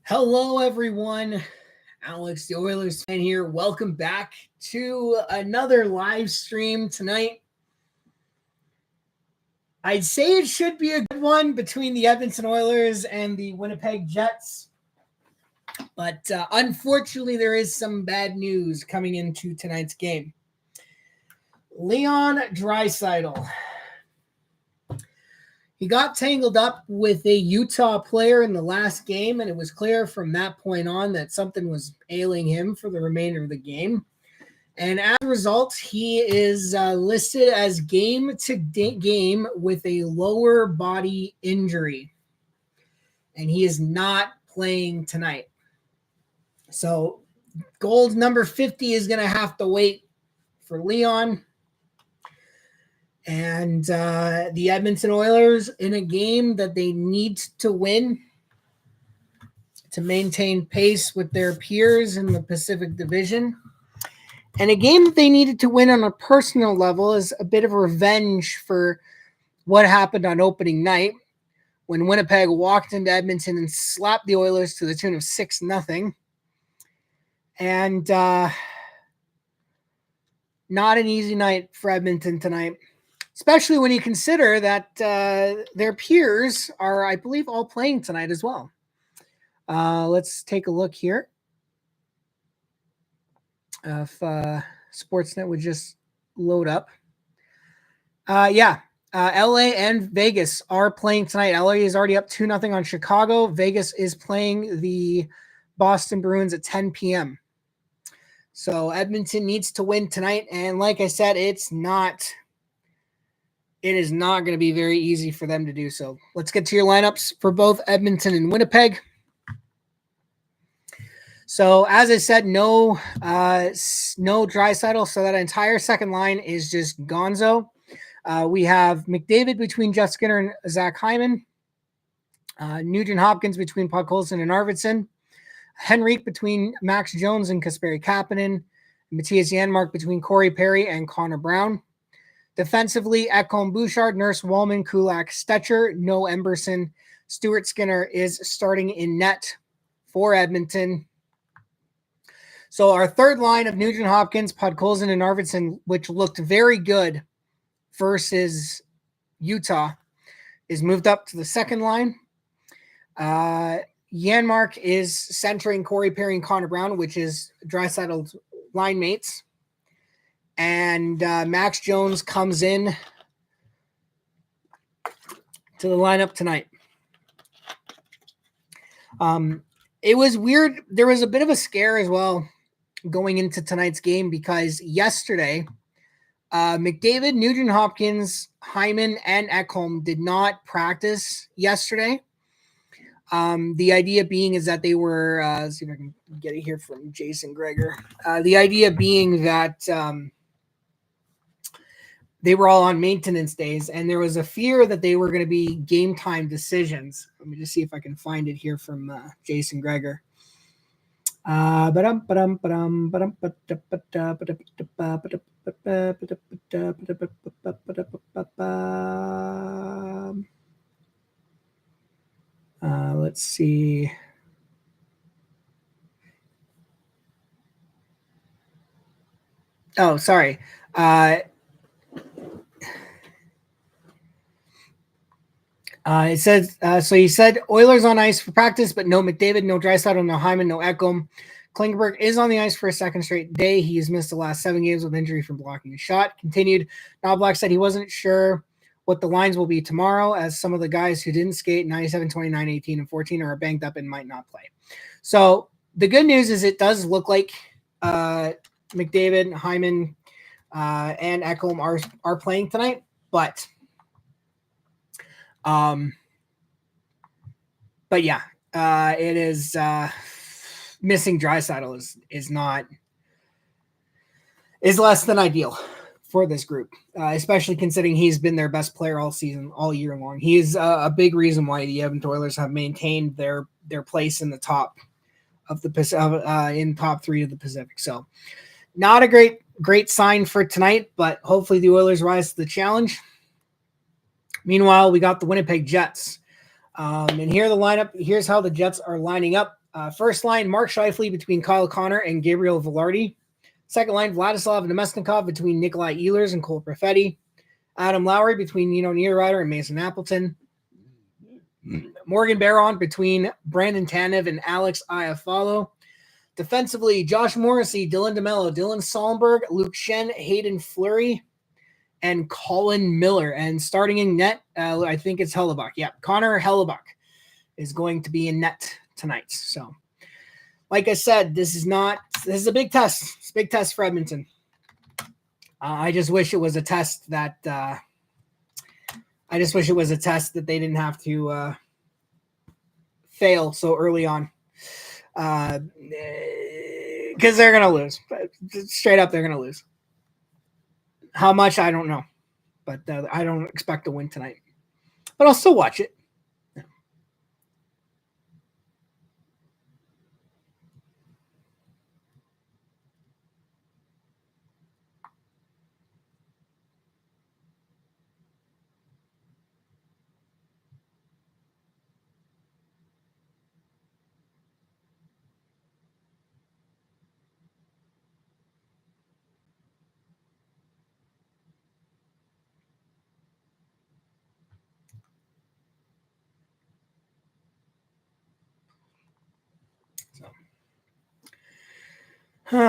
Hello, everyone. Alex, the Oilers fan here. Welcome back to another live stream tonight. I'd say it should be a good one between the Edmonton Oilers and the Winnipeg Jets. But unfortunately, there is some bad news coming into tonight's game. Leon Draisaitl. He got tangled up with a Utah player in the last game, and it was clear from that point on that something was ailing him for the remainder of the game. And as a result, he is listed as game with a lower body injury. And he is not playing tonight. So gold number 50 is going to have to wait for Leon. And the Edmonton Oilers, in a game that they need to win to maintain pace with their peers in the Pacific Division, and a game that they needed to win on a personal level, is a bit of revenge for what happened on opening night when Winnipeg walked into Edmonton and slapped the Oilers to the tune of 6-0. And not an easy night for Edmonton tonight. Especially when you consider that their peers are, I believe, all playing tonight as well. Let's take a look here. If Sportsnet would just load up. LA and Vegas are playing tonight. LA is already up 2-0 on Chicago. Vegas is playing the Boston Bruins at 10 p.m. So Edmonton needs to win tonight. And like I said, it is not going to be very easy for them to do so. Let's get to your lineups for both Edmonton and Winnipeg. So as I said, no Draisaitl, so that entire second line is just gonzo. We have McDavid between Jeff Skinner and Zach Hyman. Nugent Hopkins between Podkolzin and Arvidsson. Henrique between Max Jones and Kasperi Kapanen. Matthias Janmark between Corey Perry and Connor Brown. Defensively, Ekholm, Bouchard, Nurse, Wallman, Kulak, Stetcher, no Emberson. Stuart Skinner is starting in net for Edmonton. So our third line of Nugent Hopkins, Podkolzin, and Arvidsson, which looked very good versus Utah, is moved up to the second line. Janmark is centering Corey Perry and Connor Brown, which is Draisaitl's line mates. And Max Jones comes in to the lineup tonight. It was weird. There was a bit of a scare as well going into tonight's game because yesterday, McDavid, Nugent Hopkins, Hyman, and Ekholm did not practice yesterday. The idea being is that they were, let's see if I can get it here from Jason Greger. The idea being that they were all on maintenance days, and there was a fear that they were going to be game time decisions. Let me just see if I can find it here from Jason Greger. Let's see. Oh, sorry. It says, so he said Oilers on ice for practice, but no McDavid, no Draisaitl, no Hyman, no Ekholm. Klingberg is on the ice for a second straight day. He has missed the last 7 games with injury from blocking a shot. Continued. Knobloch said he wasn't sure what the lines will be tomorrow, as some of the guys who didn't skate 97, 29, 18, and 14 are banged up and might not play. So the good news is it does look like McDavid, Hyman, and Ekholm are playing tonight, but yeah, it is missing Draisaitl is less than ideal for this group, especially considering he's been their best player all season, all year long. He is a big reason why the Edmonton Oilers have maintained their place in the top of the in top three of the Pacific. So, not a great sign for tonight, but hopefully the Oilers rise to the challenge. Meanwhile, we got the Winnipeg Jets. And here the lineup. Here's how the Jets are lining up. First line, Mark Scheifele between Kyle Connor and Gabriel Velarde. Second line, Vladislav Nemesnikov between Nikolai Ehlers and Cole Perfetti. Adam Lowry between Nino Niederreiter and Mason Appleton. Morgan Barron between Brandon Tanev and Alex Iafallo. Defensively, Josh Morrissey, Dylan DeMello, Dylan Sollenberg, Luke Shen, Hayden Fleury, and Colin Miller. And starting in net, I think it's Hellebuck. Yeah, Connor Hellebuck is going to be in net tonight. So, like I said, this is a big test. It's a big test for Edmonton. I just wish it was a test that they didn't have to fail so early on. Because they're going to lose. Straight up, they're going to lose. How much, I don't know. But I don't expect to win tonight. But I'll still watch it. So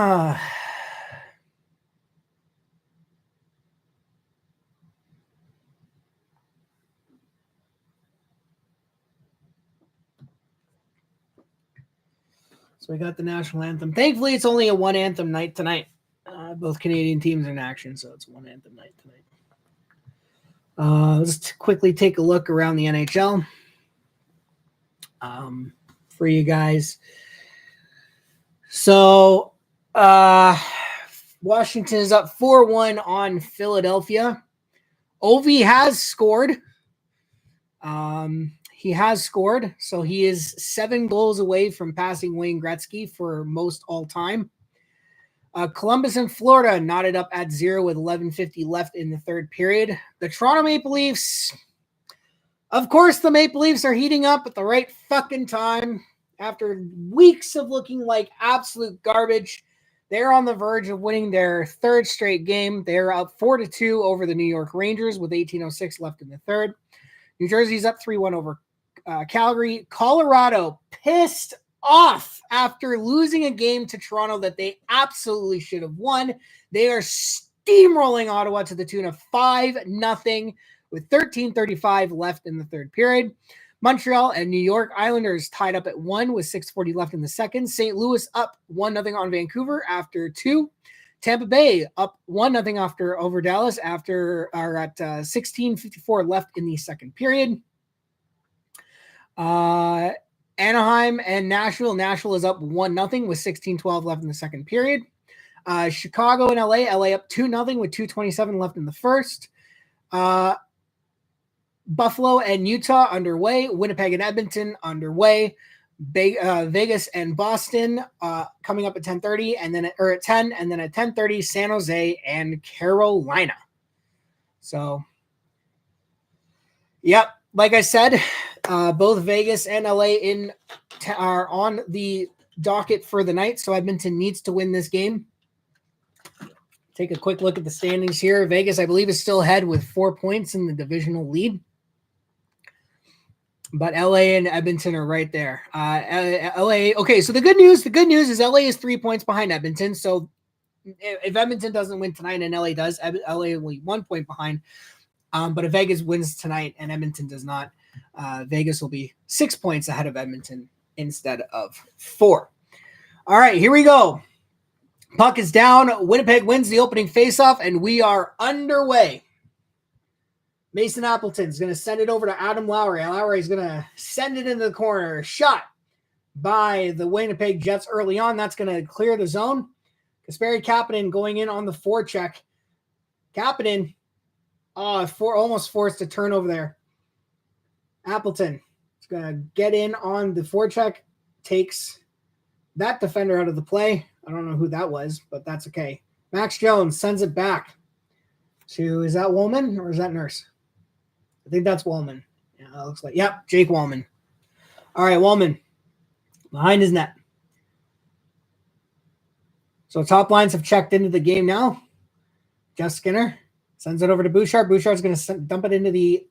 we got the national anthem. Thankfully, it's only a one anthem night tonight. Both Canadian teams are in action, so it's one anthem night tonight. Let's quickly take a look around the NHL for you guys. So, Washington is up 4-1 on Philadelphia. Ovi has scored. He has scored, so he is 7 goals away from passing Wayne Gretzky for most all time. Columbus and Florida knotted up at 0 with 11:50 left in the third period. The Toronto Maple Leafs, of course, the Maple Leafs are heating up at the right fucking time. After weeks of looking like absolute garbage, they're on the verge of winning their third straight game. They're up 4-2 over the New York Rangers with 18:06 left in the third. New Jersey's up 3-1 over Calgary. Colorado pissed off after losing a game to Toronto that they absolutely should have won. They are steamrolling Ottawa to the tune of 5-0 with 13:35 left in the third period. Montreal and New York Islanders tied up at 1 with 6:40 left in the second. St. Louis up 1-0 on Vancouver after 2. Tampa Bay up 1-0 over Dallas at 16:54 left in the second period. Anaheim and Nashville. Nashville is up 1-0 with 16:12 left in the second period. Chicago and LA. LA up 2-0 with 2:27 left in the first. Buffalo and Utah underway. Winnipeg and Edmonton underway. Vegas and Boston coming up at 10:30 and then at 10, and then at 10:30 San Jose and Carolina. So, yep, like I said, both Vegas and LA are on the docket for the night. So Edmonton needs to win this game. Take a quick look at the standings here. Vegas, I believe, is still ahead with 4 points in the divisional lead. But LA and Edmonton are right there. LA. Okay, so the good news is LA is 3 points behind Edmonton. So if Edmonton doesn't win tonight and LA does, LA will be 1 point behind. But if Vegas wins tonight and Edmonton does not, Vegas will be 6 points ahead of Edmonton instead of 4. All right, here we go. Puck is down. Winnipeg wins the opening faceoff, and we are underway. Mason Appleton's going to send it over to Adam Lowry. Lowry's going to send it into the corner. Shot by the Winnipeg Jets early on. That's going to clear the zone. Kasperi Kapanen going in on the forecheck. Kapanen almost forced a turnover there. Appleton is going to get in on the forecheck. Takes that defender out of the play. I don't know who that was, but that's okay. Max Jones sends it back to, is that Woolman or is that Nurse? I think that's Wallman. Yeah, it looks like, yep, Jake Wallman. All right, Wallman behind his net. So top lines have checked into the game now. Jeff Skinner sends it over to Bouchard. Bouchard's going to dump it into the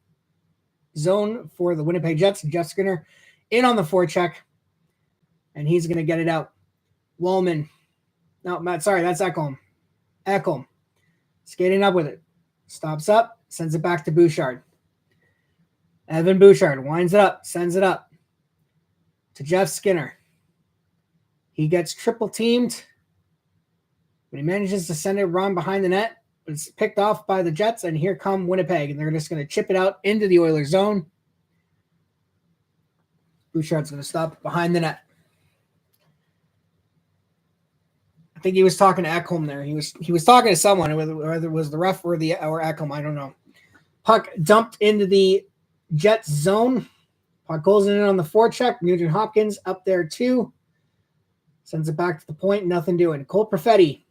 zone for the Winnipeg Jets. Jeff Skinner in on the forecheck, and he's going to get it out. Wallman. No, Matt, sorry, that's Ekholm. Ekholm skating up with it. Stops up, sends it back to Bouchard. Evan Bouchard winds it up, sends it up to Jeff Skinner. He gets triple teamed, but he manages to send it run behind the net. But it's picked off by the Jets, and here come Winnipeg, and they're just going to chip it out into the Oilers zone. Bouchard's going to stop behind the net. I think he was talking to Ekholm there. He was talking to someone, whether it was the ref or Ekholm, I don't know. Puck dumped into the Jets zone. Puck goes in on the forecheck. Nugent Hopkins up there too. Sends it back to the point. Nothing doing. Cole Perfetti.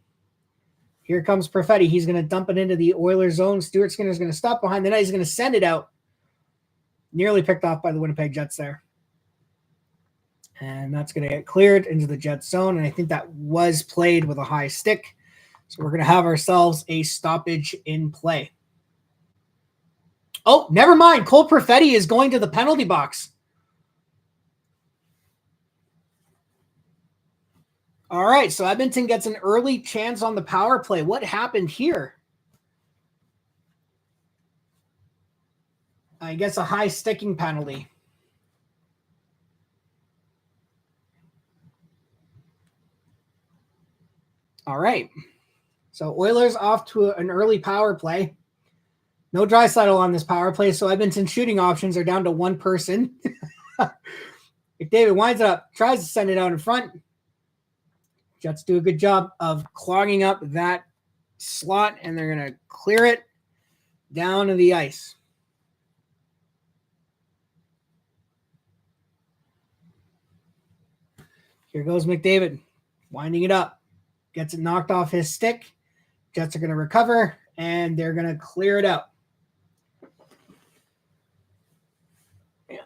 Here comes Perfetti. He's going to dump it into the Oilers zone. Stuart Skinner's going to stop behind the net. He's going to send it out. Nearly picked off by the Winnipeg Jets there. And that's going to get cleared into the Jets zone. And I think that was played with a high stick. So we're going to have ourselves a stoppage in play. Oh, never mind. Cole Perfetti is going to the penalty box. All right, so Edmonton gets an early chance on the power play. What happened here? I guess a high sticking penalty. All right. So Oilers off to an early power play. No Draisaitl on this power play, so Edmonton's shooting options are down to one person. McDavid winds it up, tries to send it out in front. Jets do a good job of clogging up that slot, and they're going to clear it down to the ice. Here goes McDavid, winding it up. Gets it knocked off his stick. Jets are going to recover, and they're going to clear it out. Yeah.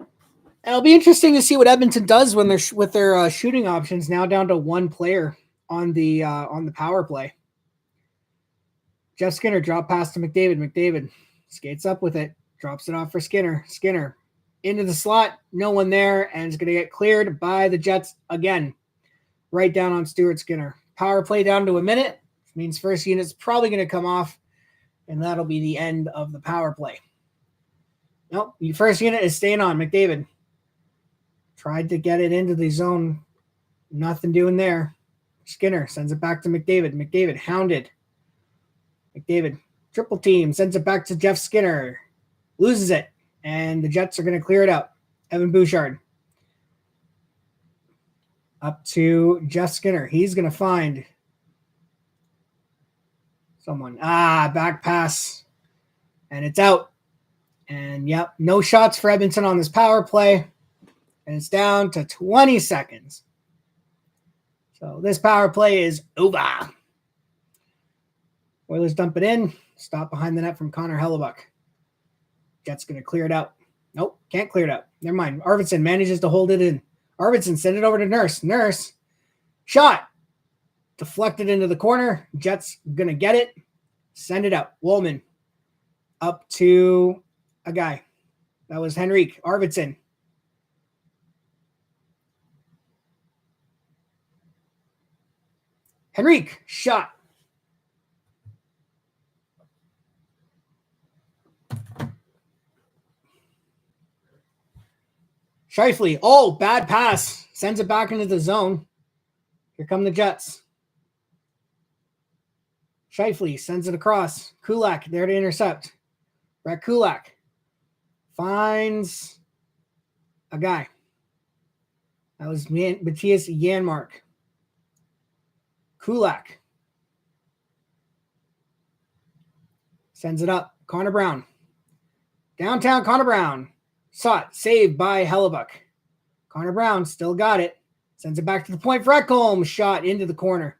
It'll be interesting to see what Edmonton does when they're with their shooting options now down to one player on the power play. Jeff Skinner drop pass to McDavid. McDavid skates up with it, drops it off for Skinner. Skinner into the slot, no one there, and it's going to get cleared by the Jets again. Right down on Stuart Skinner. Power play down to a minute, which means first unit's probably going to come off, and that'll be the end of the power play. Nope, the first unit is staying on. McDavid tried to get it into the zone. Nothing doing there. Skinner sends it back to McDavid. McDavid hounded. McDavid triple team, sends it back to Jeff Skinner. Loses it, and the Jets are going to clear it out. Evan Bouchard. Up to Jeff Skinner. He's going to find someone. Back pass. And it's out. And, yep, no shots for Edmonton on this power play. And it's down to 20 seconds. So this power play is over. Oilers dump it in. Stop behind the net from Connor Hellebuck. Jets going to clear it out. Nope, can't clear it out. Never mind. Arvidsson manages to hold it in. Arvidsson send it over to Nurse. Nurse, shot. Deflected into the corner. Jets going to get it. Send it out. Woolman up to a guy. That was Henrique. Arvidsson. Henrique, shot. Scheifele. Oh, bad pass. Sends it back into the zone. Here come the Jets. Scheifele sends it across. Kulak there to intercept. Brett Kulak finds a guy. That was Matthias Janmark. Kulak sends it up. Connor Brown. Downtown Connor Brown. Saw it. Saved by Hellebuck. Connor Brown still got it. Sends it back to the point for Ekholm. Shot into the corner.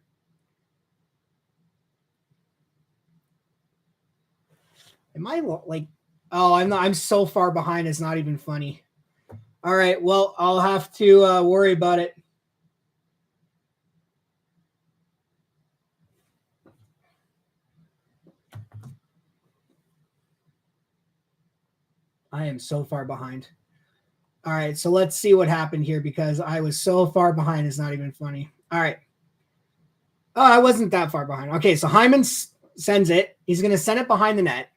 Am I like... Oh, I'm so far behind. It's not even funny. All right. Well, I'll have to worry about it I am so far behind. All right, so let's see what happened here because I was so far behind. It's not even funny. All right. Oh, I wasn't that far behind. Okay, so Hyman sends it. He's going to send it behind the net.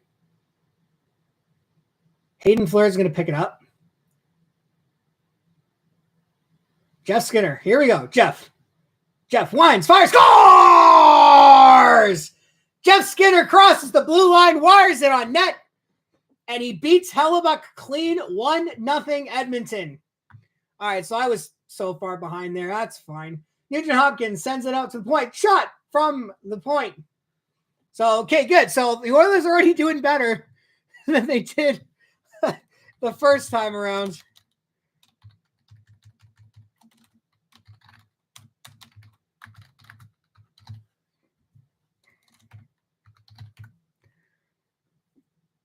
Hayden Fleur is going to pick it up. Jeff Skinner. Here we go. Jeff winds, fires, scores! Jeff Skinner crosses the blue line, wires it on net, and he beats Hellebuck clean 1-0 Edmonton. All right, so I was so far behind there. That's fine. Nugent Hopkins sends it out to the point. Shot from the point. So, okay, good. So the Oilers are already doing better than they did the first time around.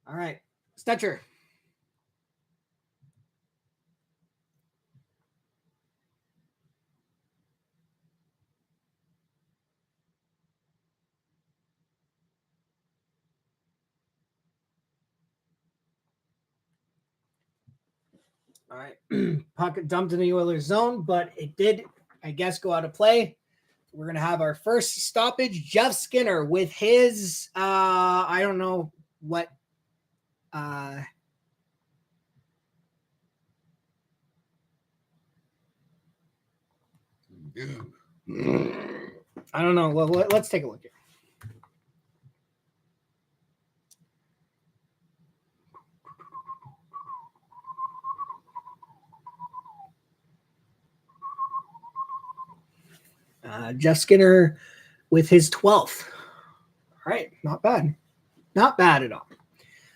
All right, Stetcher. All right, puck dumped in the Oilers zone, but it did, I guess, go out of play. We're going to have our first stoppage. Jeff Skinner with his, I don't know what, I don't know. Well, let's take a look here. Jeff Skinner with his 12th. All right, not bad. Not bad at all.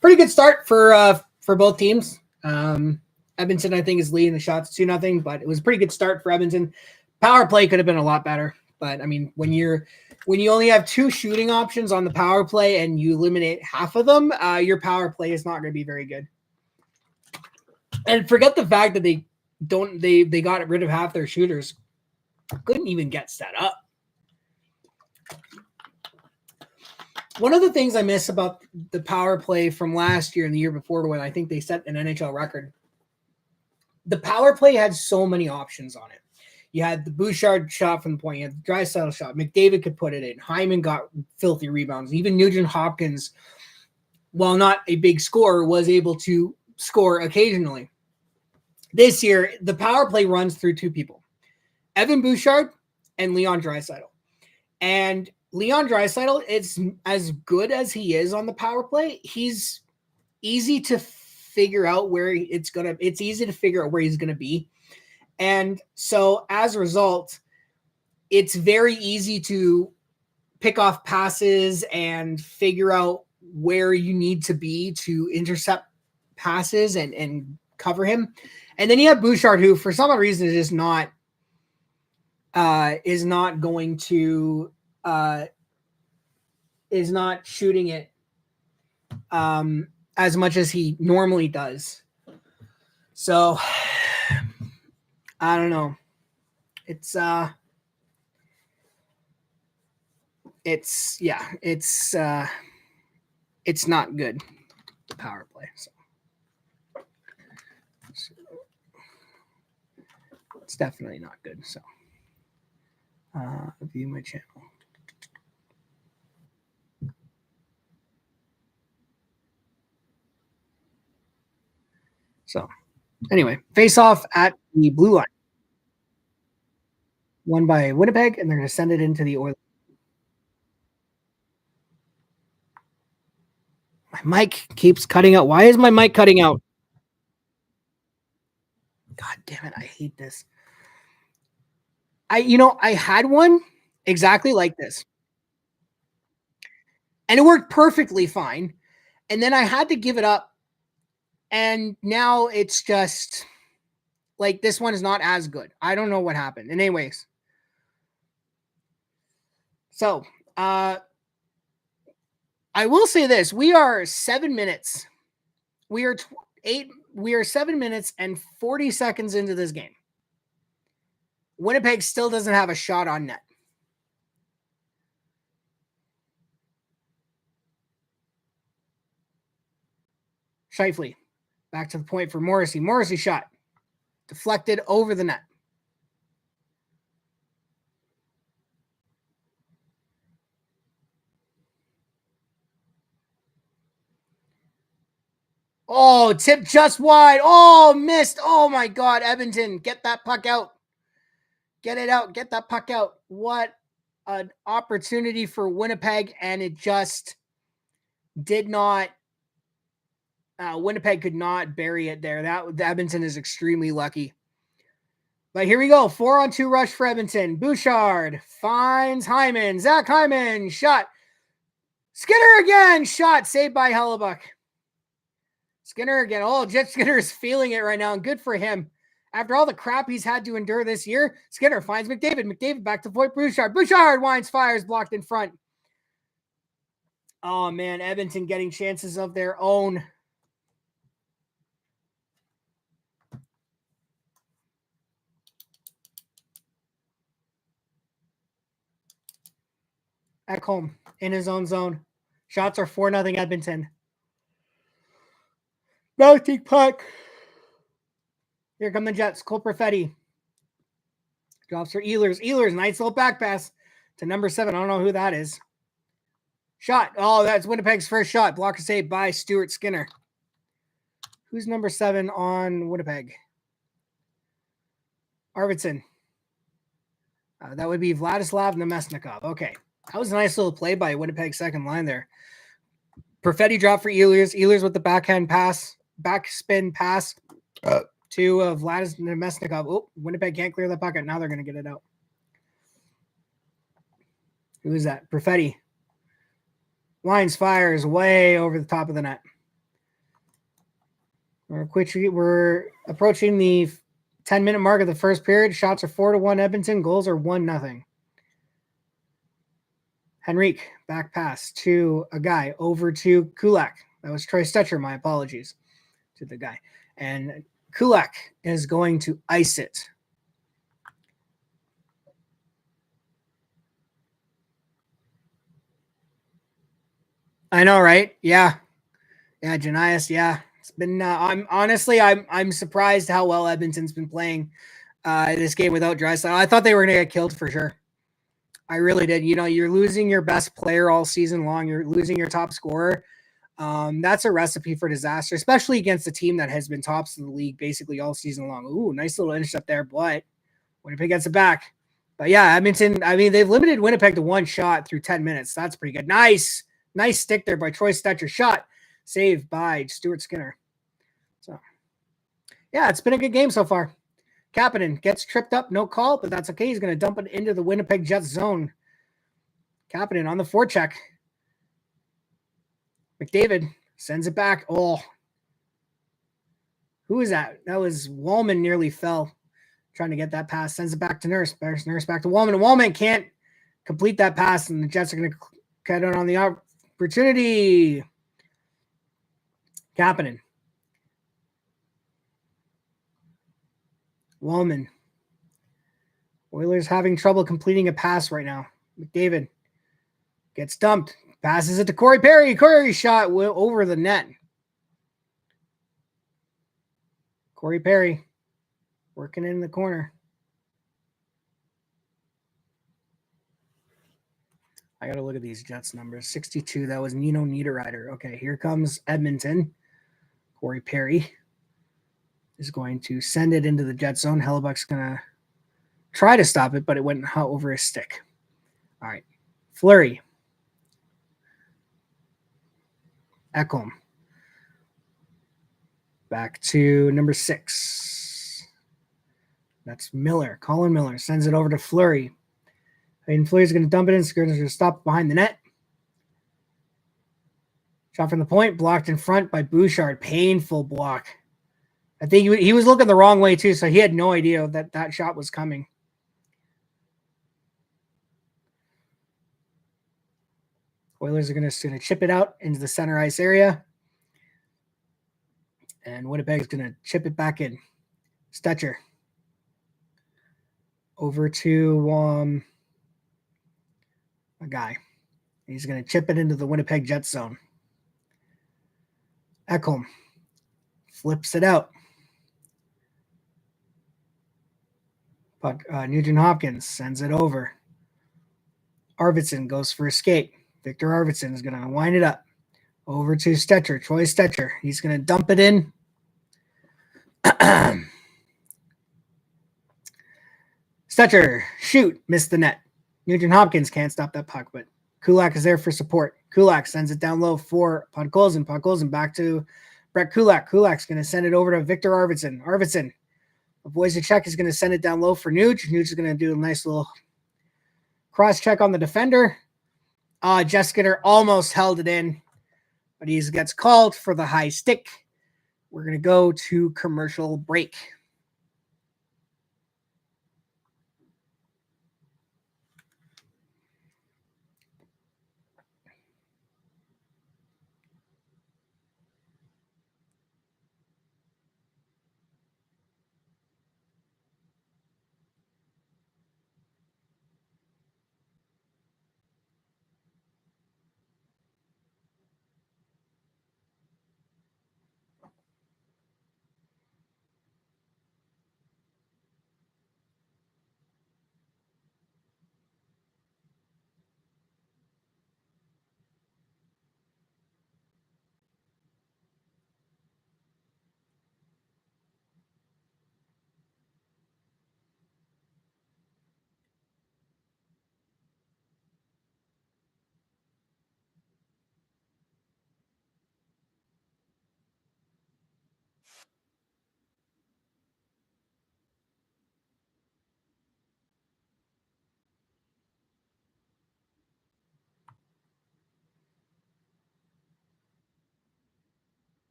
Pretty good start for both teams. Edmonton, I think, is leading the shots 2-0, but it was a pretty good start for Edmonton. Power play could have been a lot better, but I mean, when you only have 2 shooting options on the power play and you eliminate half of them, your power play is not going to be very good. And forget the fact that they got rid of half their shooters. Couldn't even get set up. One of the things I miss about the power play from last year and the year before, when I think they set an NHL record, the power play had so many options on it. You had the Bouchard shot from the point, you had the Draisaitl shot, McDavid could put it in, Hyman got filthy rebounds, even Nugent Hopkins, while not a big scorer, was able to score occasionally. This year, the power play runs through 2 people, Evan Bouchard and Leon Draisaitl. And Leon Draisaitl, it's as good as he is on the power play, he's easy to figure out where it's easy to figure out where he's going to be. And so as a result, it's very easy to pick off passes and figure out where you need to be to intercept passes and cover him. And then you have Bouchard, who for some reason is not going to is not shooting it as much as he normally does. So I don't know. It's not good, the power play. So it's definitely not good. So view my channel. So anyway, face off at the blue line. Won by Winnipeg, and they're going to send it into the Oilers. My mic keeps cutting out. Why is my mic cutting out? God damn it. I hate this. I had one exactly like this. And it worked perfectly fine. And then I had to give it up. And now it's just like this one is not as good. I don't know what happened. And anyways. So I will say this. We are 7 minutes. We are 7 minutes and 40 seconds into this game. Winnipeg still doesn't have a shot on net. Scheifele Back to the point for Morrissey. Morrissey shot. Deflected over the net. Oh, tip just wide. Oh, missed. Oh, my God. Edmonton, get that puck out. Get it out. Get that puck out. What an opportunity for Winnipeg, and it just did not. Winnipeg could not bury it there. Edmonton is extremely lucky. But here we go. 4-on-2 rush for Edmonton. Bouchard finds Hyman. Zach Hyman. Shot. Skinner again. Shot. Saved by Hellebuck. Skinner again. Oh, Jet Skinner is feeling it right now, and good for him. After all the crap he's had to endure this year, Skinner finds McDavid. McDavid back to point Bouchard. Bouchard winds, fires, blocked in front. Oh, man. Edmonton getting chances of their own. Ekholm in his own zone. Shots are 4-0 Edmonton. Mounting puck. Here come the Jets. Cole Perfetti. Drops for Ehlers. Ehlers, nice little back pass to number 7. I don't know who that is. Shot. Oh, that's Winnipeg's first shot. Blocker save by Stuart Skinner. Who's number 7 on Winnipeg? Arvidsson. That would be Vladislav Nemesnikov. Okay. That was a nice little play by Winnipeg's second line there. Perfetti dropped for Ehlers. Ehlers with the backhand pass. Backspin pass to Vladislav Nemesnikov. Oh, Winnipeg can't clear the pocket. Now they're going to get it out. Who is that? Perfetti. Lines fires way over the top of the net. We're approaching the 10-minute mark of the first period. Shots are 4-1 Edmonton. Goals are 1-0. Henrique, back pass to a guy over to Kulak. That was Troy Stetcher. My apologies to the guy. And Kulak is going to ice it. I know, right? Yeah. Yeah, Janias, yeah. It's been I'm surprised how well Edmonton's been playing this game without Draisaitl. I thought they were going to get killed for sure. I really did. You know, you're losing your best player all season long. You're losing your top scorer. That's a recipe for disaster, especially against a team that has been tops of the league basically all season long. Ooh, nice little intercept there, but Winnipeg gets it back. But yeah, Edmonton, I mean, they've limited Winnipeg to 1 shot through 10 minutes. That's pretty good. Nice stick there by Troy Stetcher. Shot saved by Stuart Skinner. So, yeah, it's been a good game so far. Kapanen gets tripped up, no call, but that's okay. He's going to dump it into the Winnipeg Jets zone. Kapanen on the forecheck. McDavid sends it back. Oh, who is that? That was Wallman nearly fell trying to get that pass. Sends it back to Nurse. Nurse back to Wallman. And Wallman can't complete that pass, and the Jets are going to cut out on the opportunity. Kapanen. Wallman. Oilers having trouble completing a pass right now. McDavid gets dumped. Passes it to Corey Perry. Corey shot over the net. Corey Perry working in the corner. I got to look at these Jets numbers. 62, that was Nino Niederreiter. Okay, here comes Edmonton. Corey Perry is going to send it into the Jet zone. Hellebuck's going to try to stop it, but it went over his stick. All right, Fleury. Ekholm. Back to number 6. That's Miller. Colin Miller sends it over to Fleury. And Fleury's going to dump it in. Skinner's going to stop behind the net. Shot from the point. Blocked in front by Bouchard. Painful block. I think he was looking the wrong way too, so he had no idea that that shot was coming. Oilers are going to chip it out into the center ice area. And Winnipeg is going to chip it back in. Stetcher. Over to a guy. He's going to chip it into the Winnipeg Jets zone. Ekholm flips it out. Nugent Hopkins sends it over. Arvidsson goes for a skate. Victor Arvidsson is going to wind it up. Over to Stetcher, Troy Stetcher. He's going to dump it in. Stetcher, shoot, missed the net. Nugent Hopkins can't stop that puck, but Kulak is there for support. Kulak sends it down low for Podkolzin. Podkolzin back to Brett Kulak. Kulak's going to send it over to Victor Arvidsson. Arvidsson avoids a check. Is going to send it down low for Nuge. Nuge is going to do a nice little cross check on the defender. Jeff Skinner almost held it in, but he gets called for the high stick. We're going to go to commercial break.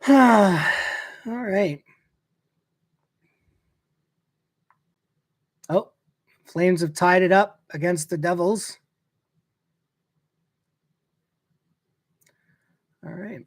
All right. Oh, Flames have tied it up against the Devils. All right.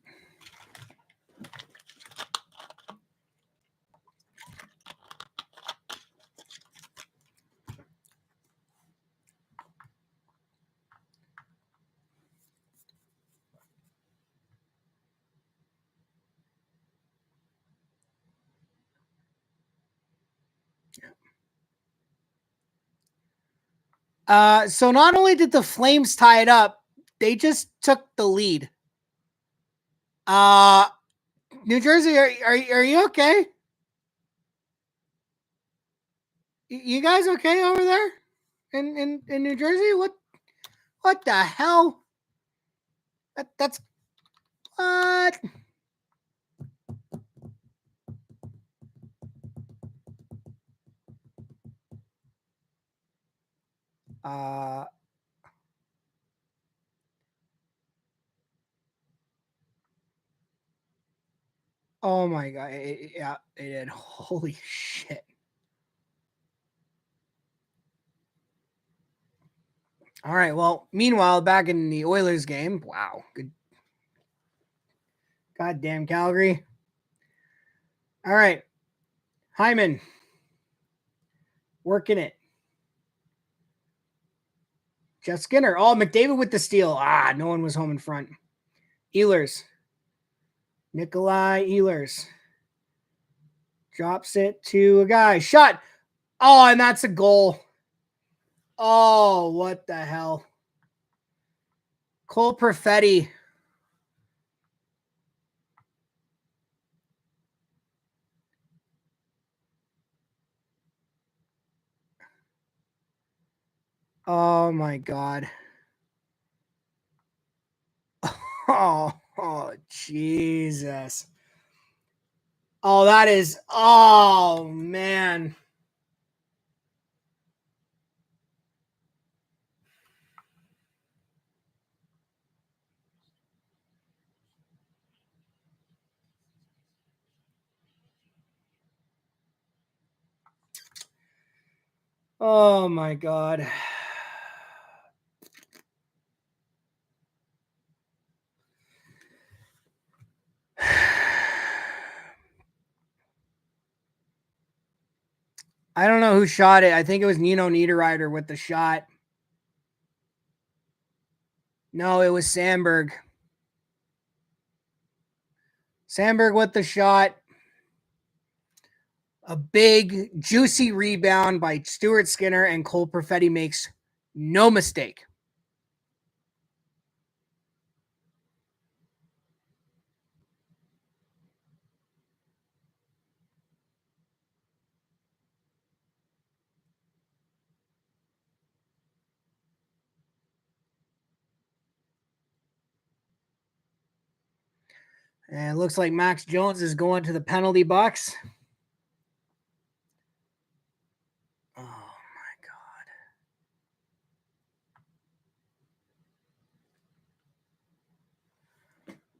So not only did the Flames tie it up, they just took the lead. New Jersey, are you okay? You guys okay over there in New Jersey? What the hell? That's what? Oh my god! Yeah, it did. Holy shit! All right. Well, meanwhile, back in the Oilers game, wow, good. Goddamn Calgary. All right, Hyman working it. Jeff Skinner. Oh, McDavid with the steal. No one was home in front. Ehlers. Nikolai Ehlers. Drops it to a guy. Shot. Oh, and that's a goal. Oh, what the hell. Cole Perfetti. Oh, my God. Oh, Jesus. Oh, that is. Oh, man. Oh, my God. I don't know who shot it. I think it was Nino Niederreiter with the shot. No, it was Sandberg. Sandberg with the shot. A big, juicy rebound by Stuart Skinner, and Cole Perfetti makes no mistake. And it looks like Max Jones is going to the penalty box. Oh, my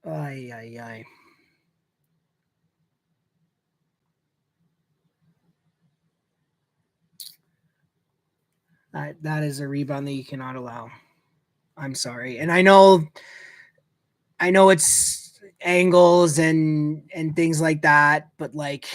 God. Ay, ay, ay. That is a rebound that you cannot allow. I'm sorry. And I know it's angles and things like that, but like,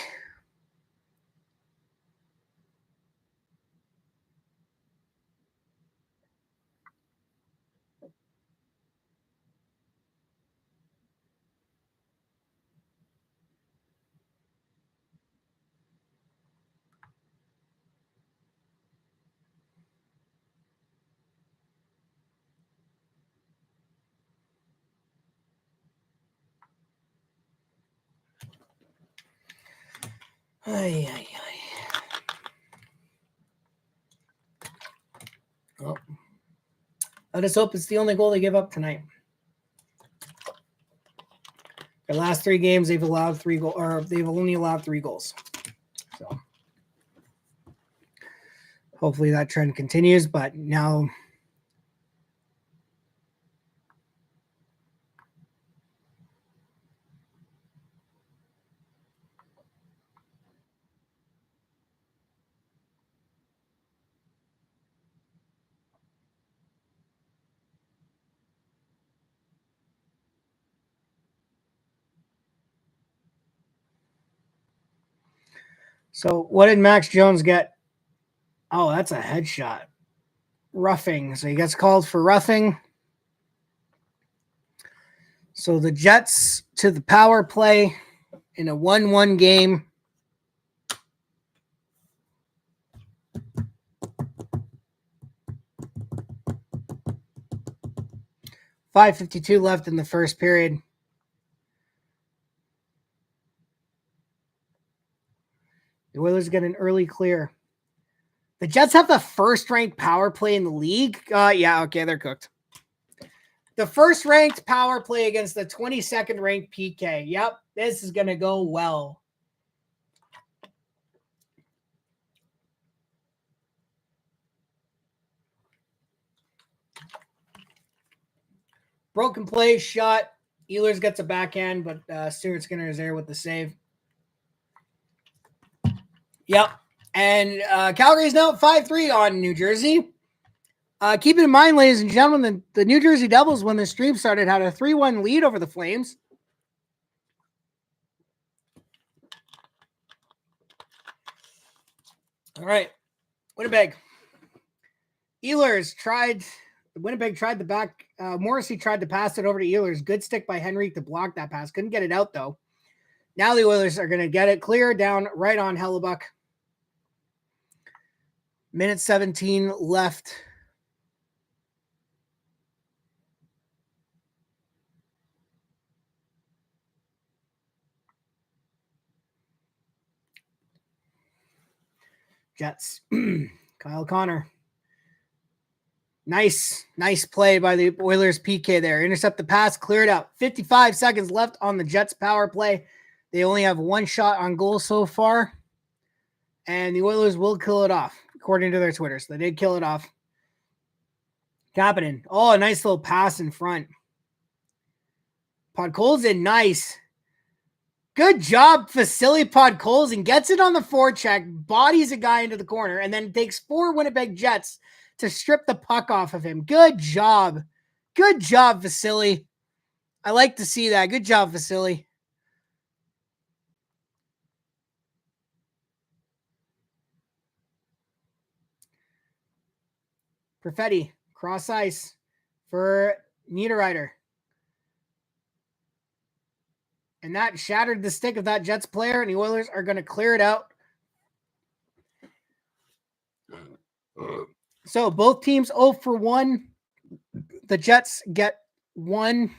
ay, ay, ay. Oh. I just hope it's the only goal they give up tonight. Their last 3 games, they've allowed 3 goals, or they've only allowed 3 goals. So hopefully that trend continues. But now, so what did Max Jones get? Oh, that's a headshot. Roughing. So he gets called for roughing. So the Jets to the power play in a 1-1 game. .552 left in the first period. The Oilers get an early clear. The Jets have the first-ranked power play in the league. Yeah, okay, they're cooked. The first-ranked power play against the 22nd-ranked PK. Yep, this is going to go well. Broken play, shot. Ehlers gets a backhand, but Stuart Skinner is there with the save. Yep. And Calgary's now 5-3 on New Jersey. Keep it in mind, ladies and gentlemen, the New Jersey Devils, when the stream started, had a 3-1 lead over the Flames. All right. Winnipeg. Ehlers tried. Winnipeg tried the back. Morrissey tried to pass it over to Ehlers. Good stick by Henrique to block that pass. Couldn't get it out, though. Now the Oilers are going to get it clear down right on Hellebuck. Minute 17 left. Jets. Kyle Connor. Nice play by the Oilers PK there. Intercept the pass, clear it out. 55 seconds left on the Jets power play. They only have 1 shot on goal so far. And the Oilers will kill it off, according to their Twitter. So they did kill it off. Kapanen. Oh, a nice little pass in front. Podkolzin, nice. Good job, Vasily Podkolzin. Gets it on the forecheck, bodies a guy into the corner, and then takes 4 Winnipeg Jets to strip the puck off of him. Good job. Good job, Vasily. I like to see that. Good job, Vasily. Perfetti, cross ice for Niederreiter. And that shattered the stick of that Jets player, and the Oilers are going to clear it out. So both teams 0 for 1. The Jets get one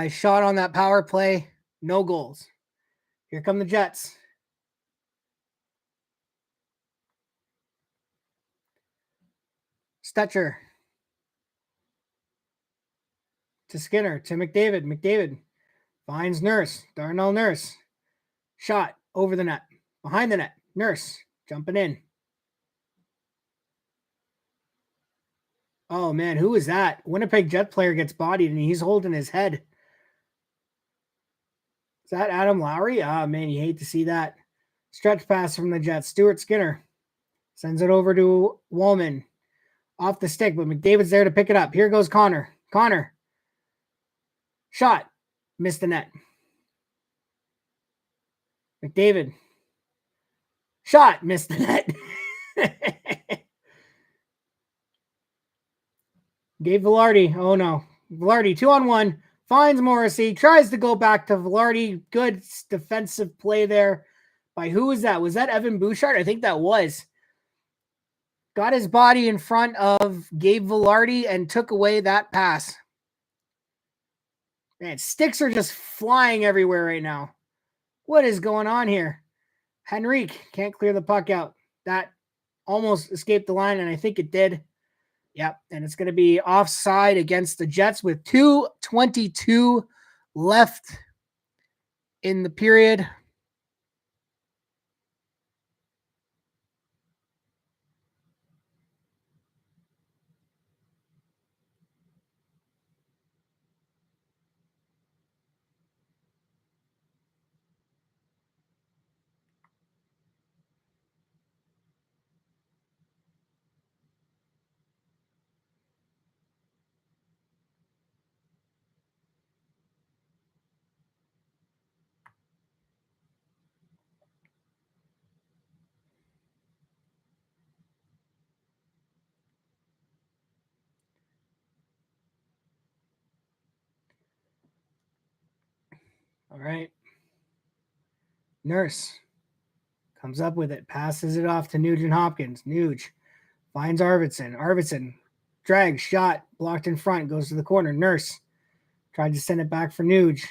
shot on that power play. No goals. Here come the Jets. Stetcher to Skinner to McDavid. McDavid finds Nurse. Darnell Nurse. Shot over the net. Behind the net. Nurse jumping in. Oh, man, who is that? Winnipeg Jet player gets bodied, and he's holding his head. Is that Adam Lowry? Ah, man, you hate to see that. Stretch pass from the Jets. Stuart Skinner sends it over to Wallman. Off the stick, but McDavid's there to pick it up. Here goes Connor. Connor. Shot. Missed the net. McDavid. Shot. Missed the net. Gabe Vilardi. Oh, no. Vilardi, 2-on-1. Finds Morrissey. Tries to go back to Vilardi. Good defensive play there. By who was that? Was that Evan Bouchard? I think that was. Got his body in front of Gabe Vilardi and took away that pass. Man, sticks are just flying everywhere right now. What is going on here? Henrique can't clear the puck out. That almost escaped the line, and I think it did. Yep, and it's going to be offside against the Jets with 2:22 left in the period. All right. Nurse comes up with it, passes it off to Nugent Hopkins. Nuge finds Arvidsson. Arvidsson drags, shot, blocked in front, goes to the corner. Nurse tried to send it back for Nuge.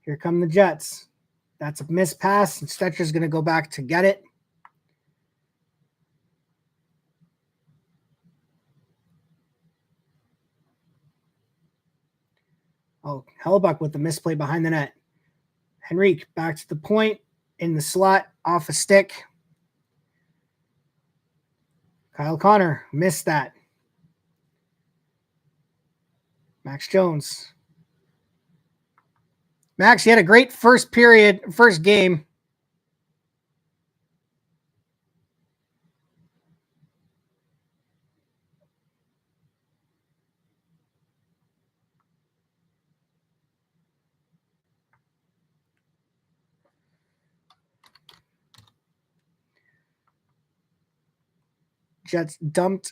Here come the Jets. That's a missed pass, and Stetcher's going to go back to get it. Oh, Hellebuck with the misplay behind the net. Henrique back to the point, in the slot, off a stick. Kyle Connor missed that. Max Jones. Max, you had a great first game. Jets dumped.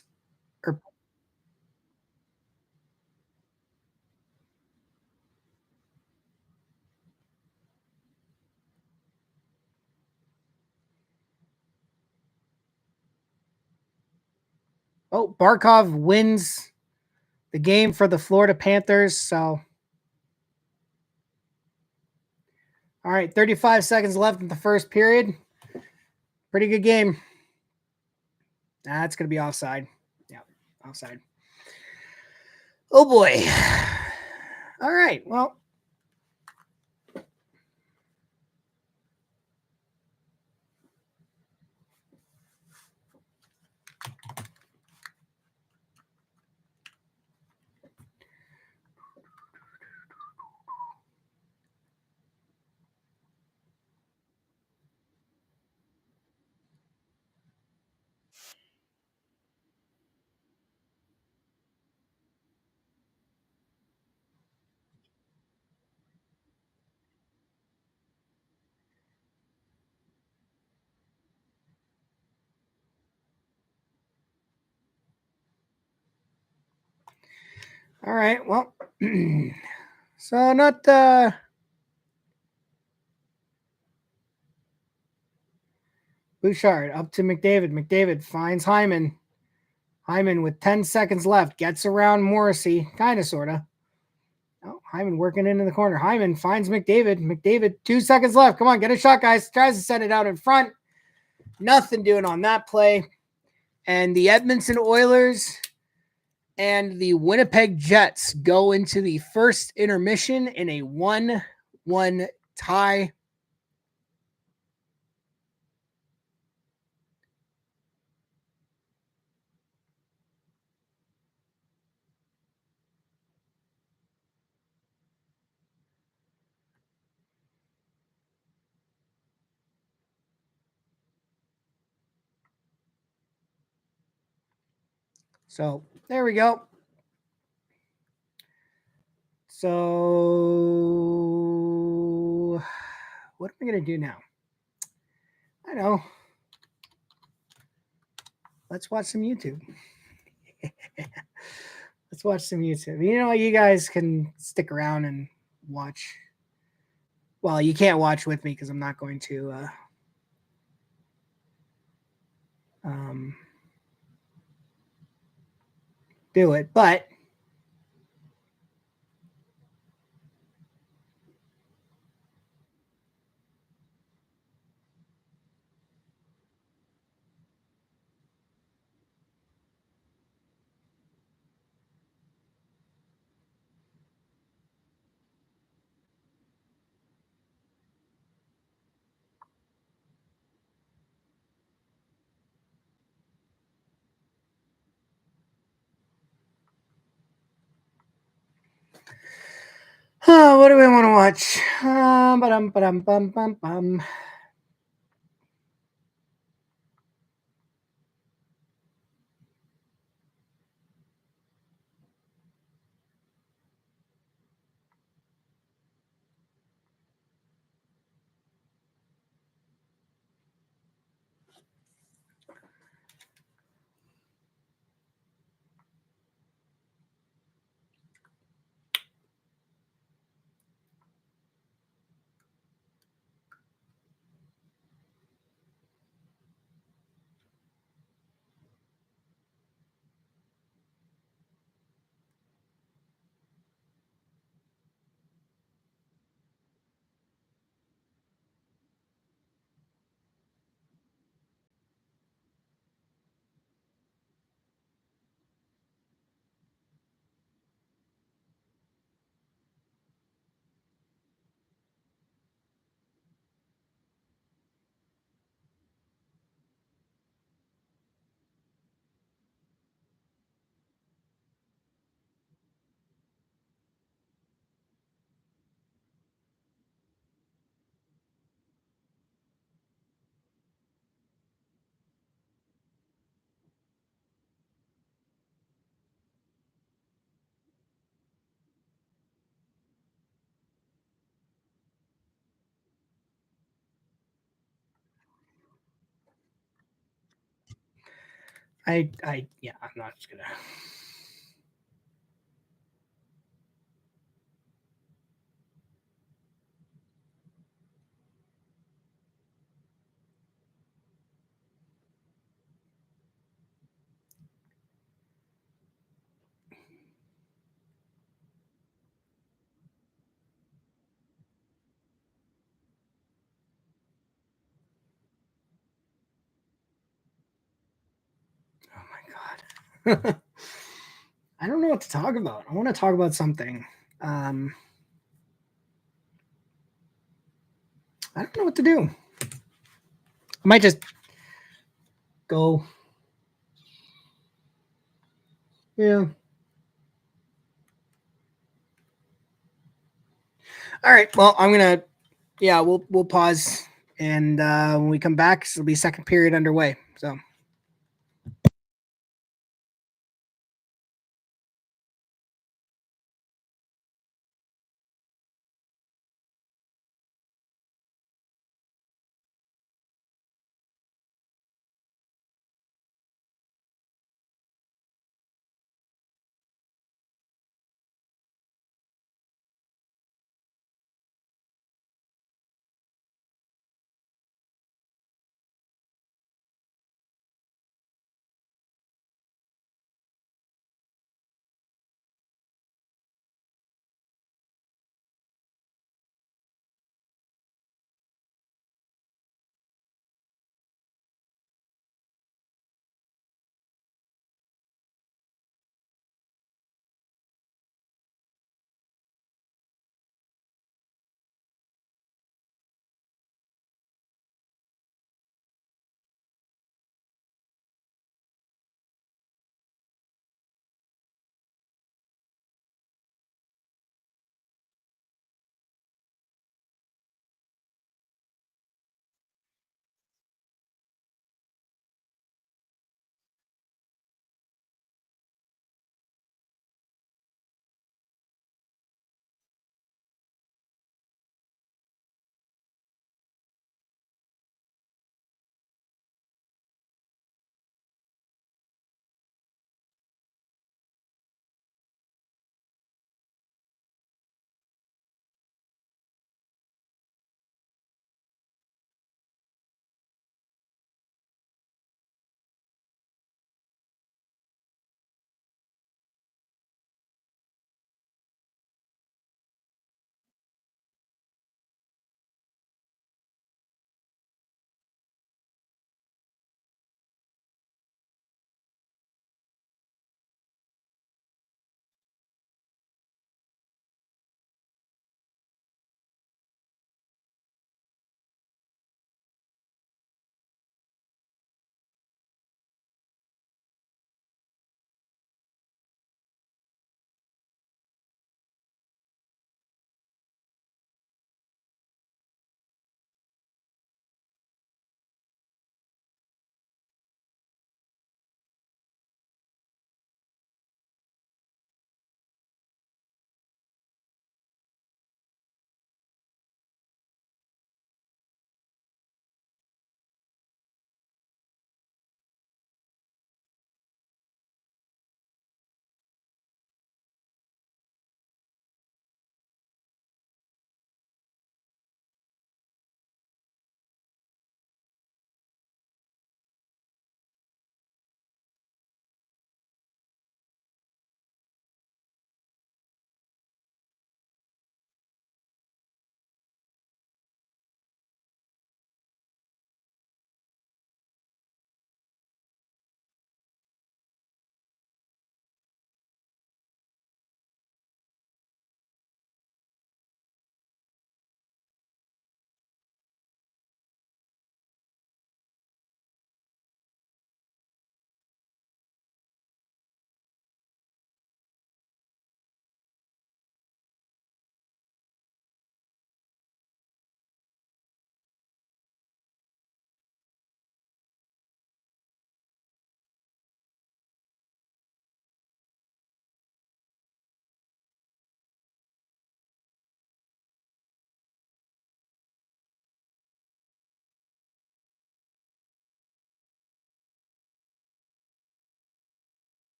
Oh, Barkov wins the game for the Florida Panthers. So, all right, 35 seconds left in the first period. Pretty good game. That's going to be offside. Yeah, offside. Oh, boy. All right, well. All right. Well, so not Bouchard up to McDavid. McDavid finds Hyman. Hyman with 10 seconds left gets around Morrissey, kind of, sort of. Oh, Hyman working into the corner. Hyman finds McDavid. McDavid, 2 seconds left. Come on, get a shot, guys. Tries to send it out in front. Nothing doing on that play. And the Edmonton Oilers and the Winnipeg Jets go into the first intermission in a 1-1 tie. So there we go. So what am I going to do now? I know. Let's watch some YouTube. Let's watch some YouTube. You know, you guys can stick around and watch. Well, you can't watch with me because I'm not going to do it. But what do we want to watch? Yeah, I'm not just gonna. Oh my god. I don't know what to talk about. I want to talk about something. I don't know what to do. I might just go. Yeah. All right. Well, I'm gonna. Yeah, we'll pause, and when we come back, it'll be second period underway. So.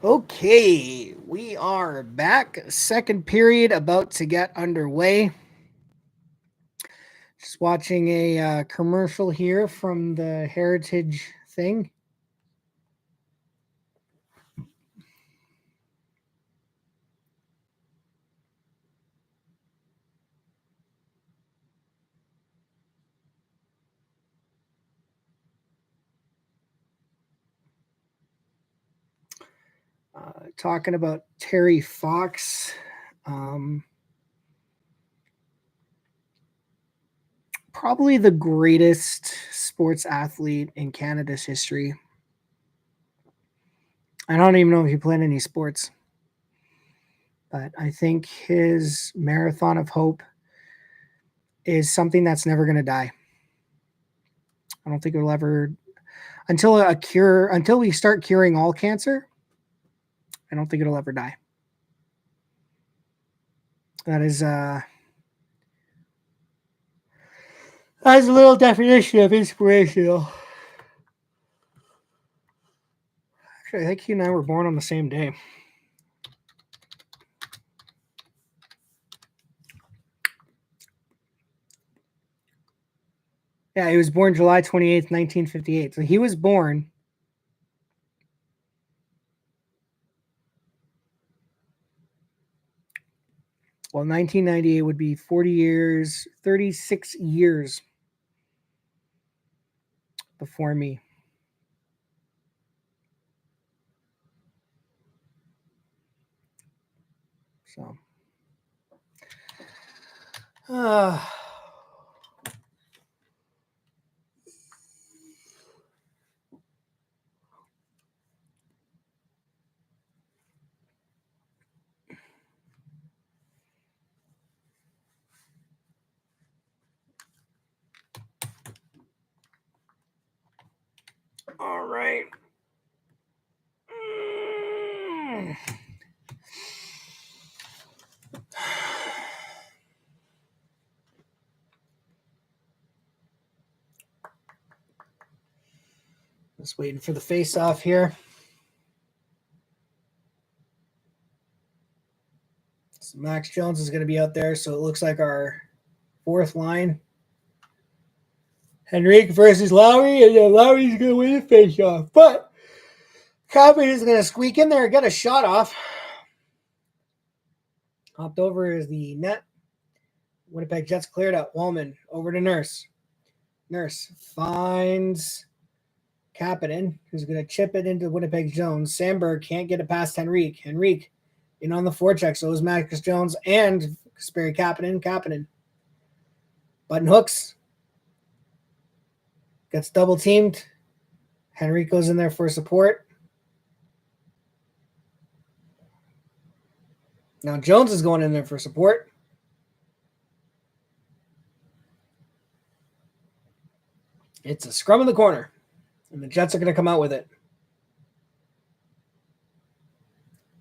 Okay, we are back. Second period about to get underway. Just watching a commercial here from the Heritage thing. Talking about Terry Fox. Probably the greatest sports athlete in Canada's history. I don't even know if he played any sports, but I think his marathon of hope is something that's never going to die. I don't think it'll ever, until we start curing all cancer, I don't think it'll ever die. That's a little definition of inspirational. Actually, I think he and I were born on the same day. Yeah, he was born July 28th, 1958. So he was born. Well, 1998 would be 40 years, 36 years before me. So, all right. Just waiting for the face-off here. So Max Jones is going to be out there, so it looks like our fourth line. Henrique versus Lowry, and then Lowry's going to win the face-off. But Coffey is going to squeak in there and get a shot off. Hopped over is the net. Winnipeg Jets cleared out. Wallman over to Nurse. Nurse finds Kapanen, who's going to chip it into Winnipeg Jones. Sandberg can't get it past Henrique. Henrique in on the forecheck. So is Marcus Jones and Kasperi Kapanen. Kapanen. Button hooks. Gets double teamed. Henrique goes in there for support. Now Jones is going in there for support. It's a scrum in the corner. And the Jets are going to come out with it.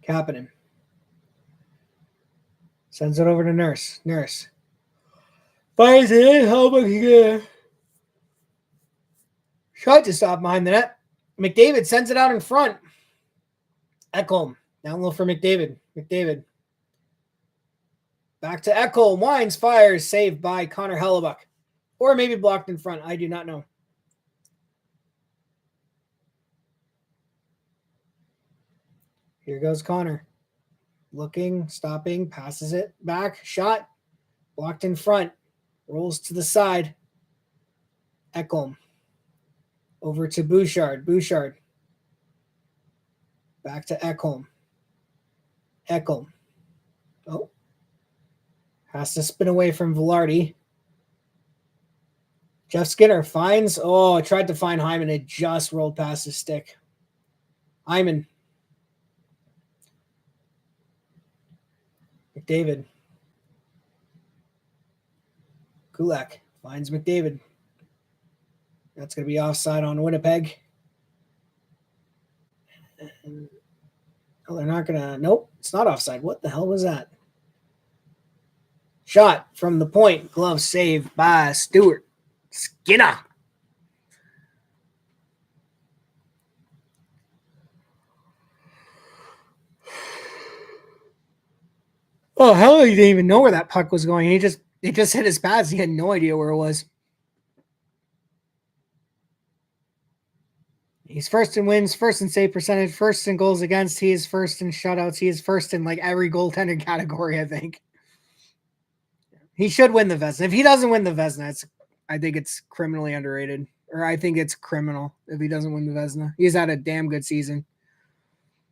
Kapanen. Sends it over to Nurse. Nurse. Fires it in. How much again? Shot to stop behind the net. McDavid sends it out in front. Ekholm. Down low for McDavid. McDavid. Back to Ekholm. Wines, fires. Saved by Connor Hellebuck. Or maybe blocked in front. I do not know. Here goes Connor. Looking, stopping, passes it back. Shot. Blocked in front. Rolls to the side. Ekholm. Over to Bouchard. Bouchard. Back to Ekholm. Ekholm. Oh. Has to spin away from Velarde. Jeff Skinner finds. Oh, tried to find Hyman. It just rolled past his stick. Hyman. McDavid. Kulak finds McDavid. That's going to be offside on Winnipeg. Oh, they're not going to. Nope, it's not offside. What the hell was that? Shot from the point. Glove saved by Stewart. Skinner. Oh, hell, he didn't even know where that puck was going. It just hit his pads. He had no idea where it was. He's first in wins, first in save percentage, first in goals against. He is first in shutouts. He is first in like every goaltender category, I think. He should win the Vezina. If he doesn't win the Vezina, I think it's criminally underrated. Or I think it's criminal if he doesn't win the Vezina. He's had a damn good season.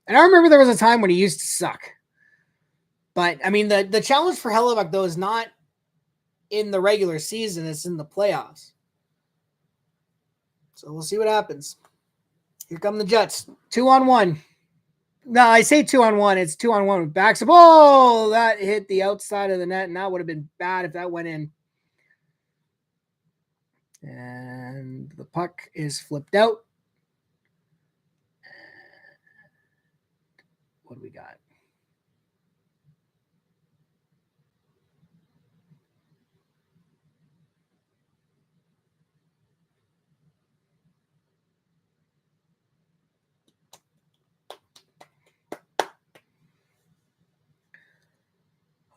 And I remember there was a time when he used to suck. But, I mean, the challenge for Hellebuyck, though, is not in the regular season. It's in the playoffs. So we'll see what happens. Here come the Jets. 2-on-1. No, I say 2-on-1. It's 2-on-1 with backs. Oh, that hit the outside of the net, and that would have been bad if that went in. And the puck is flipped out. What do we got?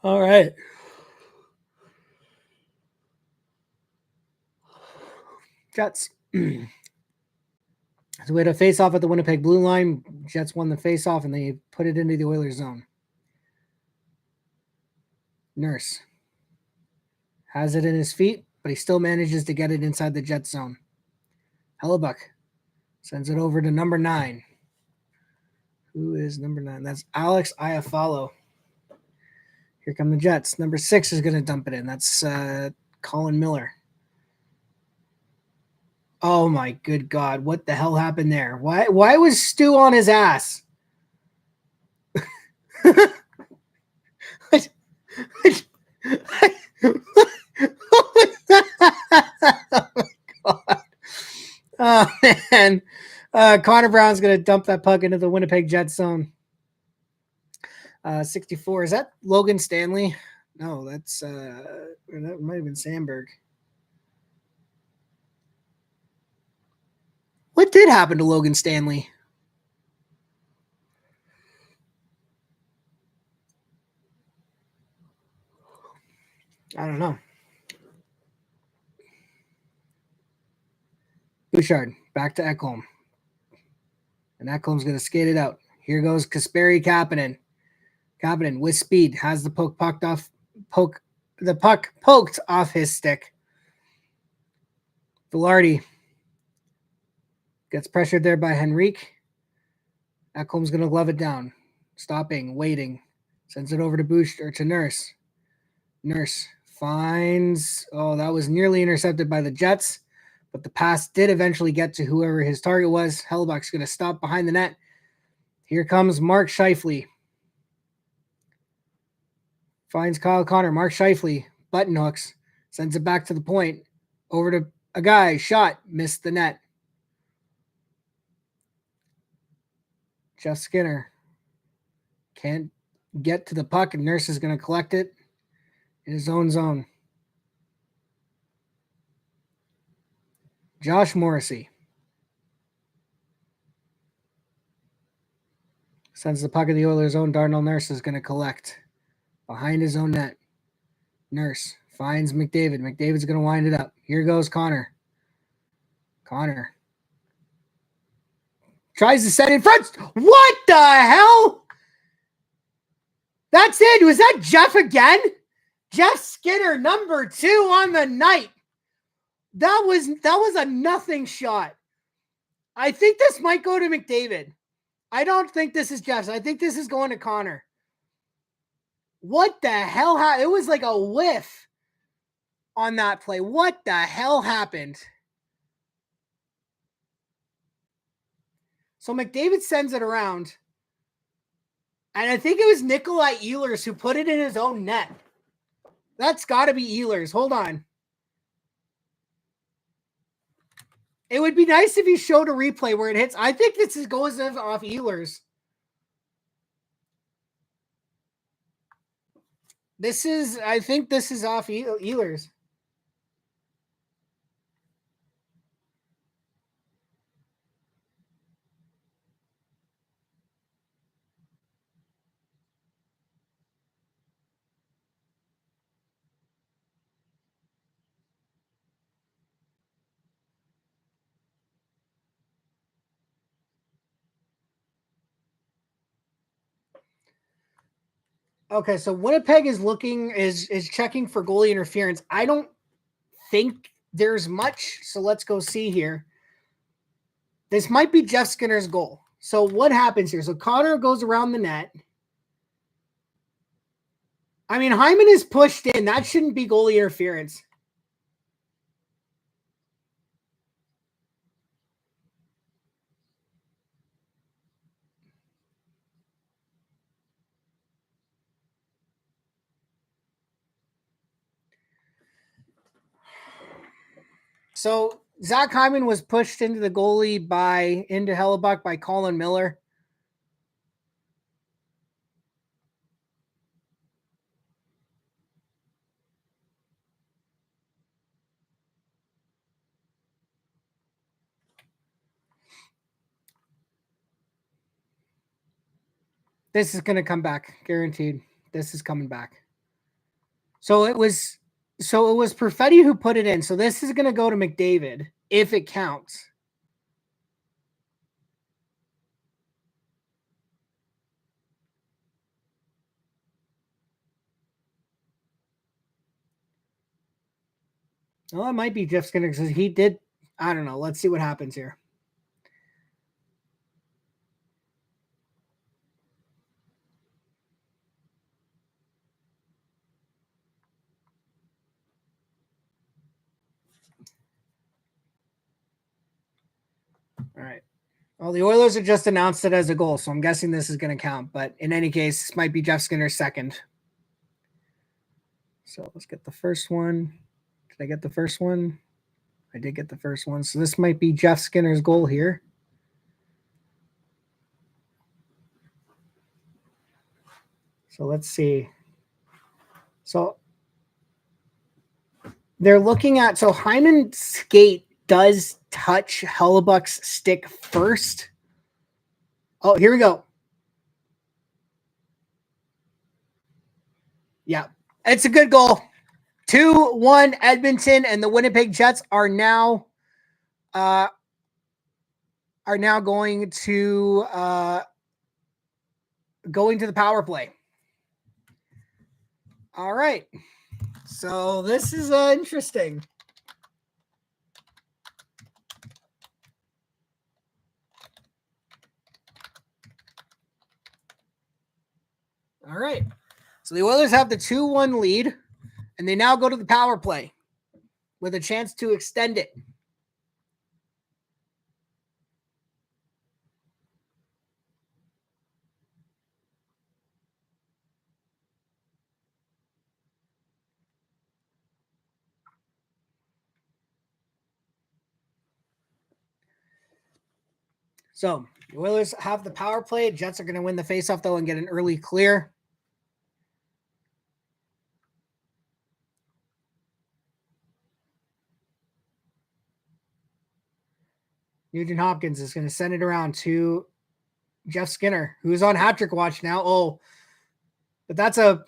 All right. Jets. So we had a face-off at the Winnipeg blue line. Jets won the face-off, and they put it into the Oilers zone. Nurse has it in his feet, but he still manages to get it inside the Jets zone. Hellebuyck sends it over to number 9. Who is number 9? That's Alex Iafallo. Here come the Jets. Number 6 is going to dump it in. That's Colin Miller. Oh my good God. What the hell happened there? Why was Stu on his ass? Oh my God. Oh man. Connor Brown's going to dump that puck into the Winnipeg Jets zone. 64. Is that Logan Stanley? No, that's that might have been Sandberg. What did happen to Logan Stanley? I don't know. Bouchard back to Ekholm. And Ekholm's going to skate it out. Here goes Kasperi Kapanen. Kapanen with speed has the puck poked off his stick. Velarde gets pressured there by Henrique. Ekholm's going to glove it down. Stopping, waiting. Sends it over to Boost or to Nurse. Nurse finds. Oh, that was nearly intercepted by the Jets. But the pass did eventually get to whoever his target was. Hellebuyck's going to stop behind the net. Here comes Mark Scheifele. Finds Kyle Connor. Mark Scheifele button hooks. Sends it back to the point. Over to a guy. Shot. Missed the net. Jeff Skinner can't get to the puck, and Nurse is going to collect it in his own zone. Josh Morrissey sends the puck of the Oilers' own. Darnell Nurse is going to collect behind his own net. Nurse finds McDavid. McDavid's going to wind it up. Here goes Connor. Connor tries to set in front. What the hell? That's it. Was that Jeff again? Jeff Skinner, number 2 on the night. That was a nothing shot. I think this might go to McDavid. I don't think this is Jeff's. I think this is going to Connor. What the hell? It was like a whiff on that play. What the hell happened? So McDavid sends it around. And I think it was Nikolai Ehlers who put it in his own net. That's got to be Ehlers. Hold on. It would be nice if he showed a replay where it hits. I think this goes off Ehlers. I think this is off Ehlers. Okay, so Winnipeg is checking for goalie interference. I don't think there's much, so let's go see here. This might be Jeff Skinner's goal. So what happens here? So Connor goes around the net. I mean, Hyman is pushed in. That shouldn't be goalie interference. So Zach Hyman was pushed into the goalie into Hellebuck by Colin Miller. This is going to come back, guaranteed. This is coming back. So it was Perfetti who put it in. So this is going to go to McDavid if it counts. Well, it might be Jeff Skinner because he did. I don't know. Let's see what happens here. All right. Well, the Oilers have just announced it as a goal, so I'm guessing this is going to count. But in any case, this might be Jeff Skinner's second. So let's get the first one. Did I get the first one? I did get the first one. So this might be Jeff Skinner's goal here. So let's see. So they're looking at, so Hyman's skate does touch Hellebuck's stick first. Oh, here we go. Yeah, it's a good goal. 2-1 Edmonton, and the Winnipeg Jets are now going to the power play. All right. So this is interesting. All right. So the Oilers have the 2-1 lead, and they now go to the power play with a chance to extend it. So the Oilers have the power play. Jets are going to win the faceoff, though, and get an early clear. Nugent Hopkins is going to send it around to Jeff Skinner, who's on hat-trick watch now. Oh, but that's a...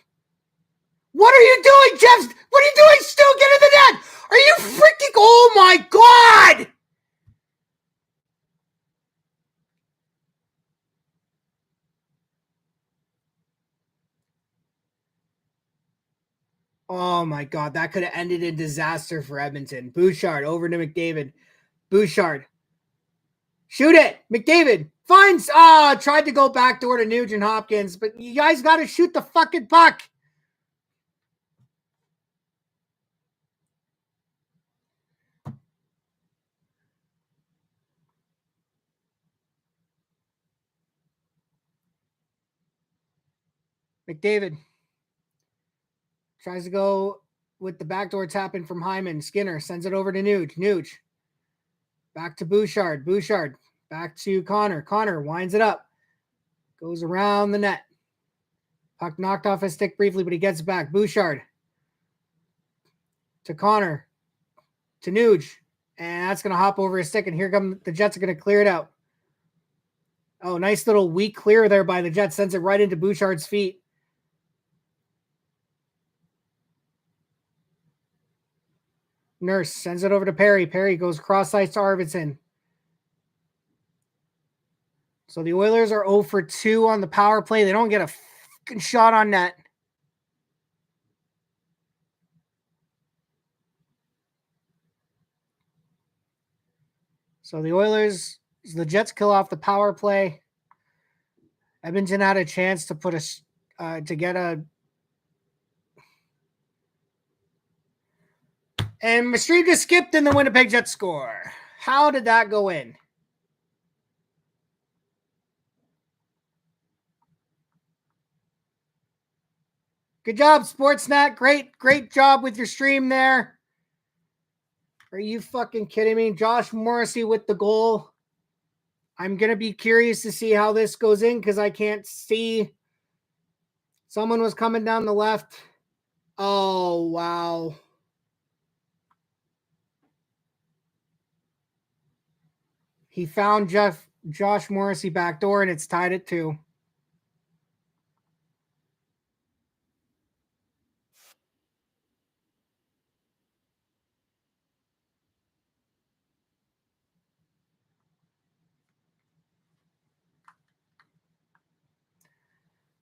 What are you doing, Jeff? What are you doing, Stu? Get in the net! Are you freaking... Oh, my God! Oh, my God. That could have ended in disaster for Edmonton. Bouchard over to McDavid. Bouchard. Shoot it. McDavid finds... tried to go backdoor to Nugent Hopkins, but you guys got to shoot the fucking puck. McDavid tries to go with the backdoor tap in from Hyman. Skinner sends it over to Nuge. Nuge. Back to Bouchard. Bouchard. Back to Connor. Connor winds it up. Goes around the net. Puck knocked off his stick briefly, but he gets back. Bouchard. To Connor. To Nuge. And that's going to hop over his stick. And here come the Jets are going to clear it out. Oh, nice little weak clear there by the Jets. Sends it right into Bouchard's feet. Nurse sends it over to Perry. Perry goes cross ice to Arvidsson. So the Oilers are 0 for 2 on the power play. They don't get a fucking shot on net. So the Jets kill off the power play. Edmonton had a chance to put to get a. And Maastricht skipped and the Winnipeg Jets score. How did that go in? Good job, Sportsnet. Great job with your stream there. Are you fucking kidding me? Josh Morrissey with the goal. I'm going to be curious to see how this goes in because I can't see. Someone was coming down the left. Oh, wow. He found Josh Morrissey backdoor, and it's tied at 2.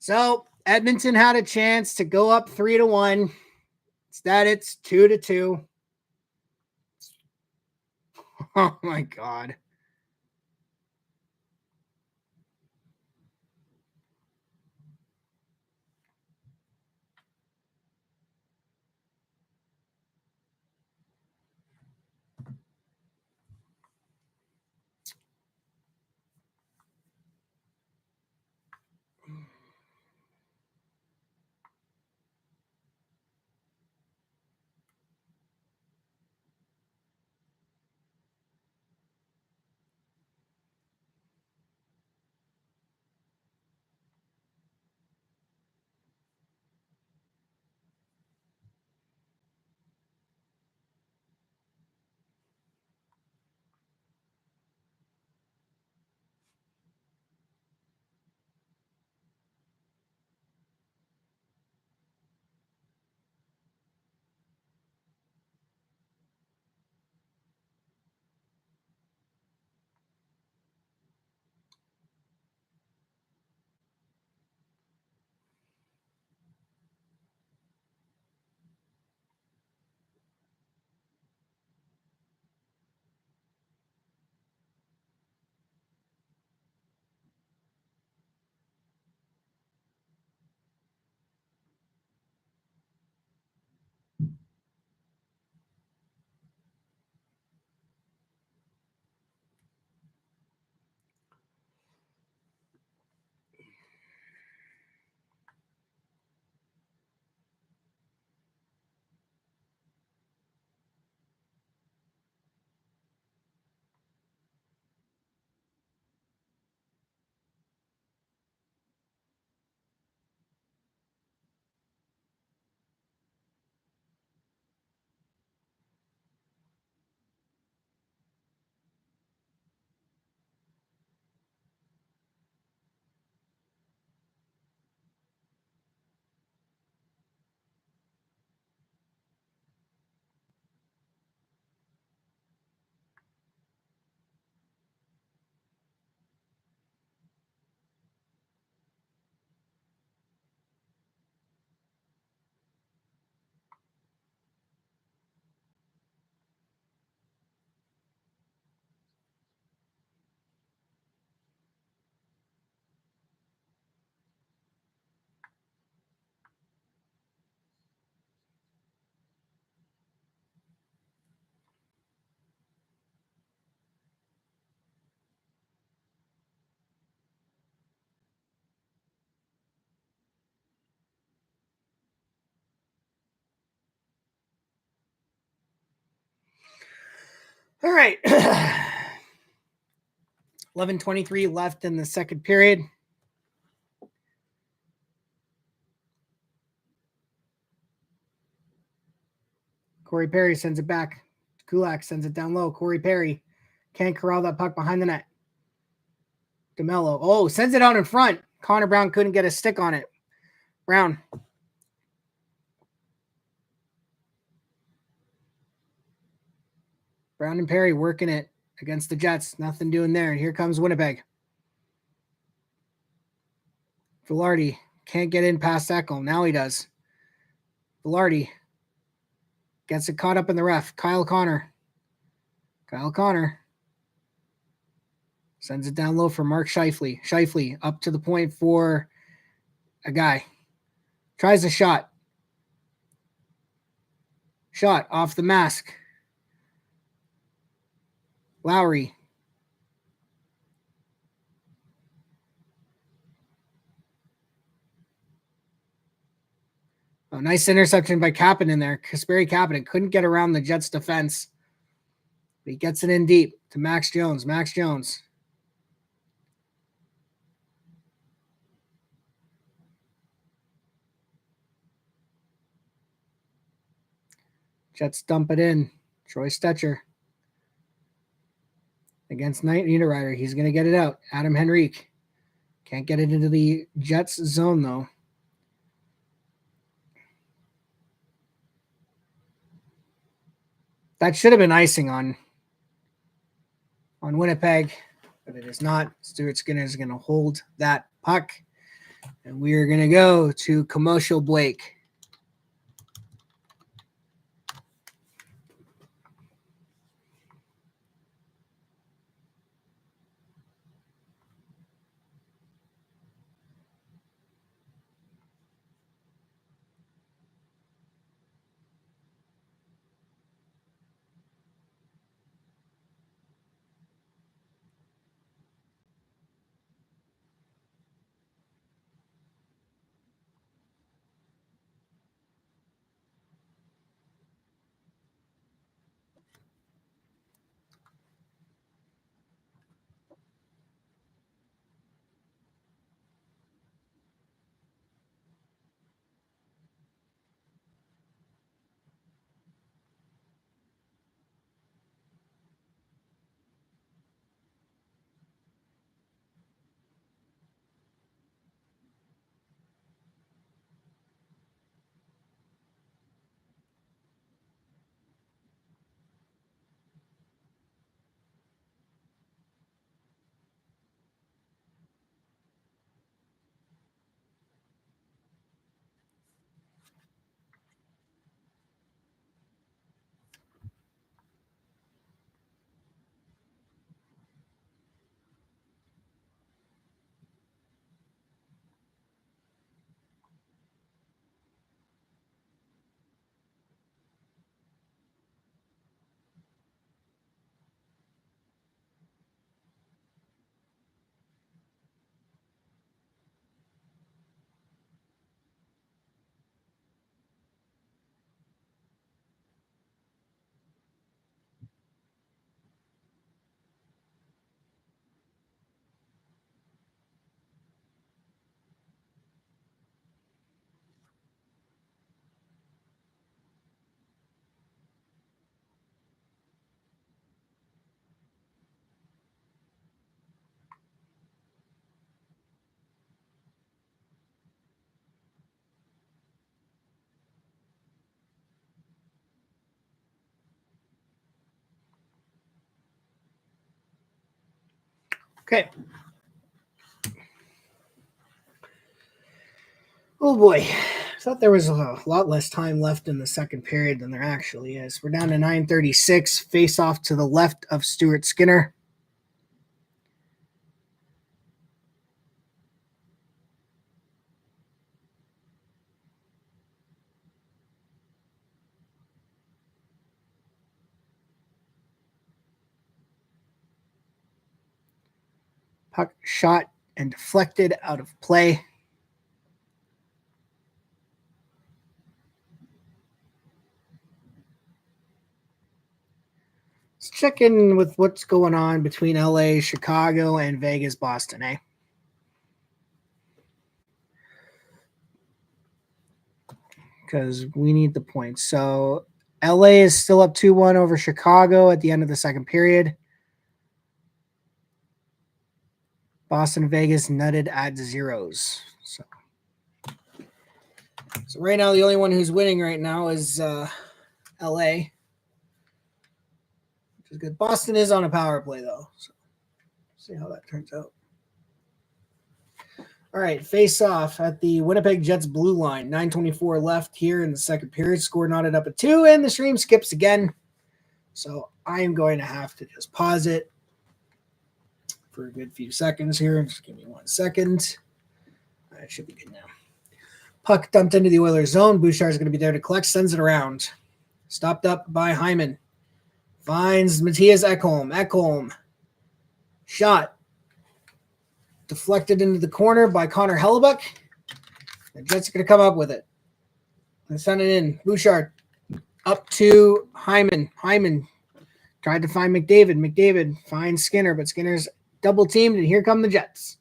So Edmonton had a chance to go up 3-1. Instead, it's 2-2. Oh my God. All right. 11:23 left in the second period. Corey Perry sends it back. Kulak sends it down low. Corey Perry can't corral that puck behind the net. DeMello. Sends it out in front. Connor Brown couldn't get a stick on it. Brown. Brown and Perry working it against the Jets. Nothing doing there. And here comes Winnipeg. Velarde can't get in past Ekholm. Now he does. Velarde gets it caught up in the ref. Kyle Connor. Sends it down low for Mark Scheifele. Scheifele up to the point for a guy. Tries a shot. Shot off the mask. Lowry. Oh, nice interception by Kapanen there. Kasperi Kapanen couldn't get around the Jets defense. But he gets it in deep to Max Jones. Max Jones. Jets dump it in. Troy Stetcher. Against Knight Niederreiter. He's going to get it out. Adam Henrique. Can't get it into the Jets zone, though. That should have been icing on Winnipeg, but it is not. Stuart Skinner is going to hold that puck, and we are going to go to Commercial Blake. Okay. Oh boy. I thought there was a lot less time left in the second period than there actually is. We're down to 9:36. Face off to the left of Stuart Skinner. Puck shot and deflected out of play. Let's check in with what's going on between LA, Chicago, and Vegas, Boston, eh? Because we need the points. So LA is still up 2-1 over Chicago at the end of the second period. Boston and Vegas nutted at zeros. So right now, the only one who's winning right now is LA. Which is good. Boston is on a power play, though. So see how that turns out. All right, face off at the Winnipeg Jets blue line. 9:24 left here in the second period. Score knotted up at 2, and the stream skips again. So I am going to have to just pause it for a good few seconds here. Just give me 1 second. It should be good now. Puck dumped into the Oilers zone. Bouchard is going to be there to collect, sends it around. Stopped up by Hyman. Finds Matthias Ekholm. Ekholm. Shot. Deflected into the corner by Connor Hellebuck. The Jets are going to come up with it. And send it in. Bouchard up to Hyman. Hyman tried to find McDavid. McDavid finds Skinner, but Skinner's double teamed, and here come the Jets.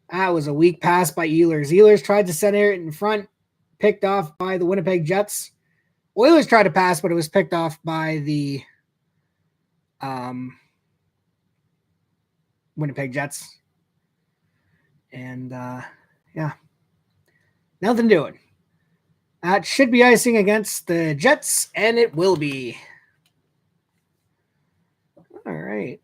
That was a weak pass by Ehlers. Ehlers tried to send it in front, picked off by the Winnipeg Jets. Oilers tried to pass, but it was picked off by the Winnipeg Jets. And, yeah, nothing doing. That should be icing against the Jets, and it will be. All right.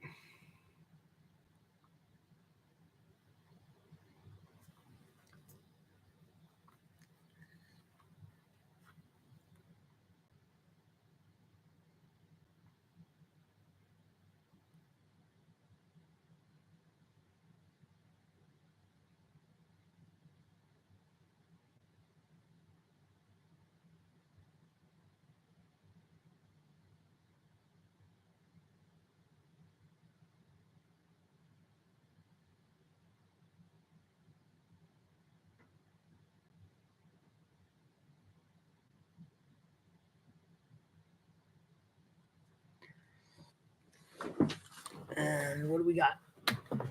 And what do we got?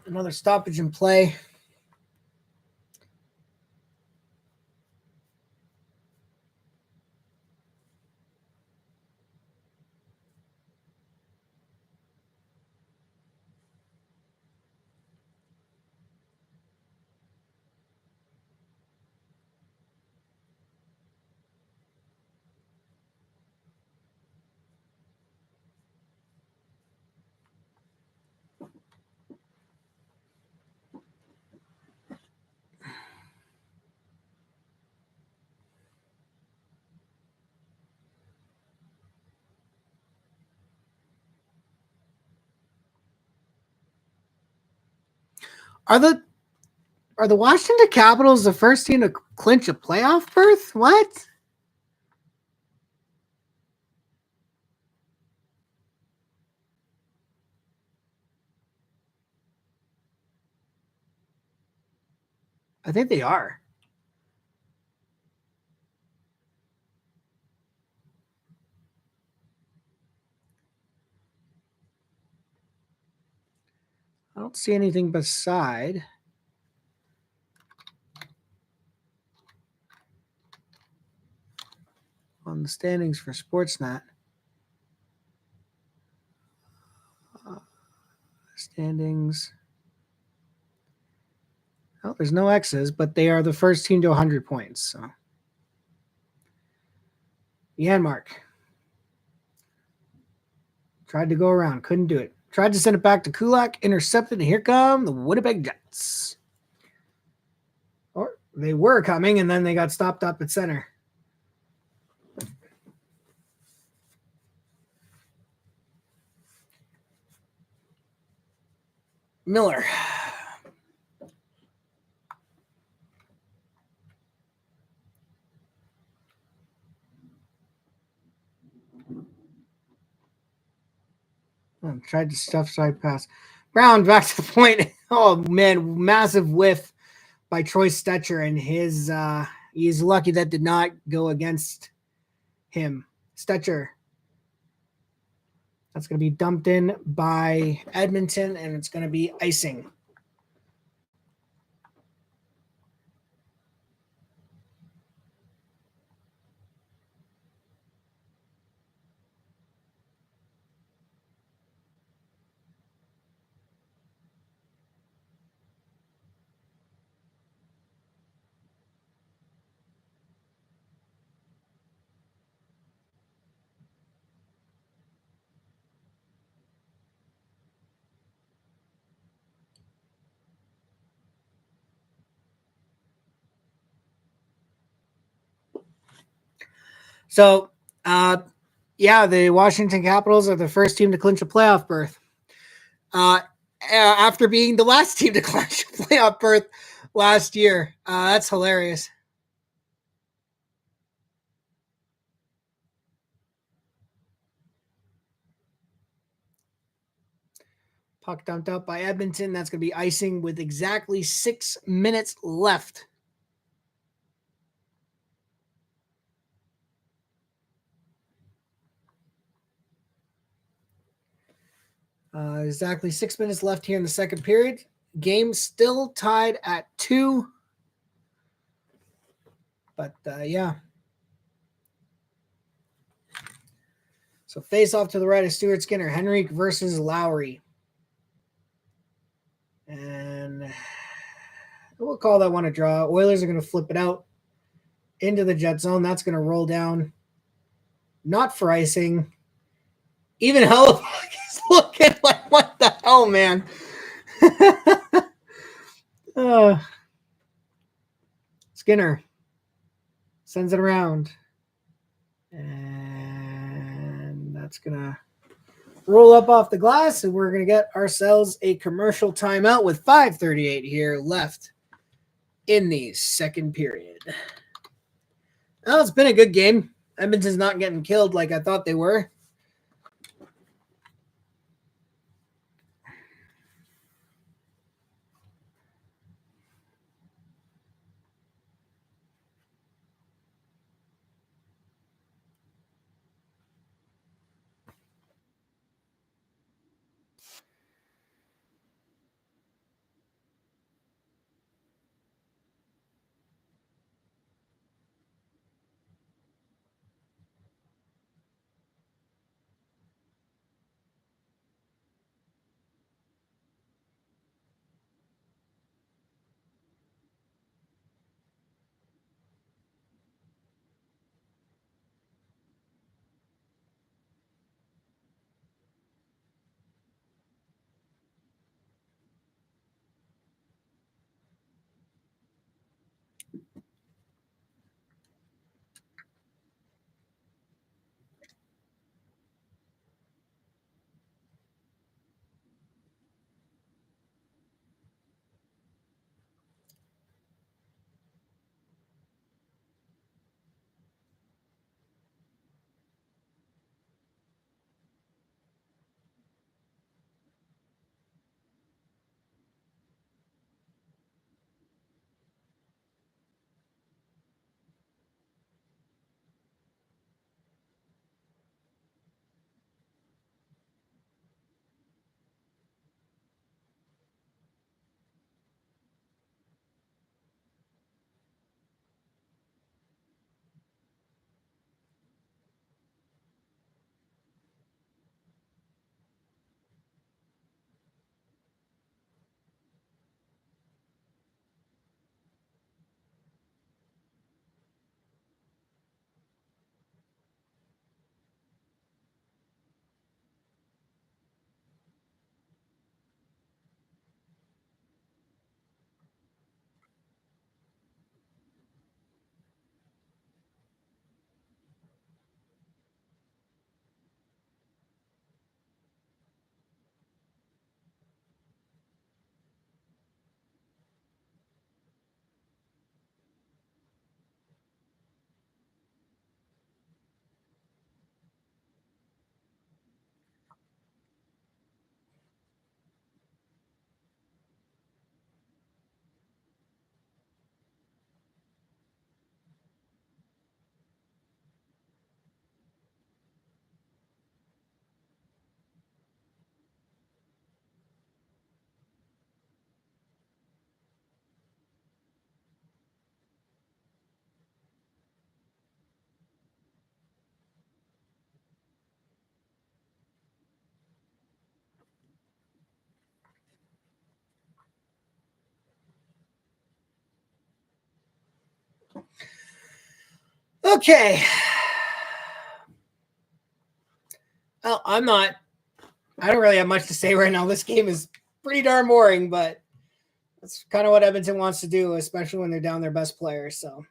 Another stoppage in play. Are the Washington Capitals the first team to clinch a playoff berth? What? I think they are. I don't see anything beside on the standings for Sportsnet. Standings. Oh, there's no X's, but they are the first team to 100 points. So, Janmark tried to go around, couldn't do it. Tried to send it back to Kulak, intercepted, and here come the Winnipeg Jets. Or they were coming, and then they got stopped up at center. Miller. Tried to stuff side pass. Brown back to the point. Oh, man, massive whiff by Troy Stetcher, and he's lucky that did not go against him. Stetcher. That's going to be dumped in by Edmonton, and it's going to be icing. So, yeah, the Washington Capitals are the first team to clinch a playoff berth. after being the last team to clinch a playoff berth last year. That's hilarious. Puck dumped out by Edmonton. That's going to be icing with exactly 6 minutes left. Exactly 6 minutes left here in the second period. Game still tied at 2. But yeah. So face off to the right of Stuart Skinner. Henrique versus Lowry. And we'll call that one a draw. Oilers are going to flip it out into the Jet zone. That's going to roll down. Not for icing. Even Hellebuyck is looking like, what the hell, man? Skinner sends it around. And that's going to roll up off the glass, and we're going to get ourselves a commercial timeout with 5:38 here left in the second period. Well, it's been a good game. Edmonton's not getting killed like I thought they were. Okay. Well, I don't really have much to say right now. This game is pretty darn boring, but that's kind of what Edmonton wants to do, especially when they're down their best player. So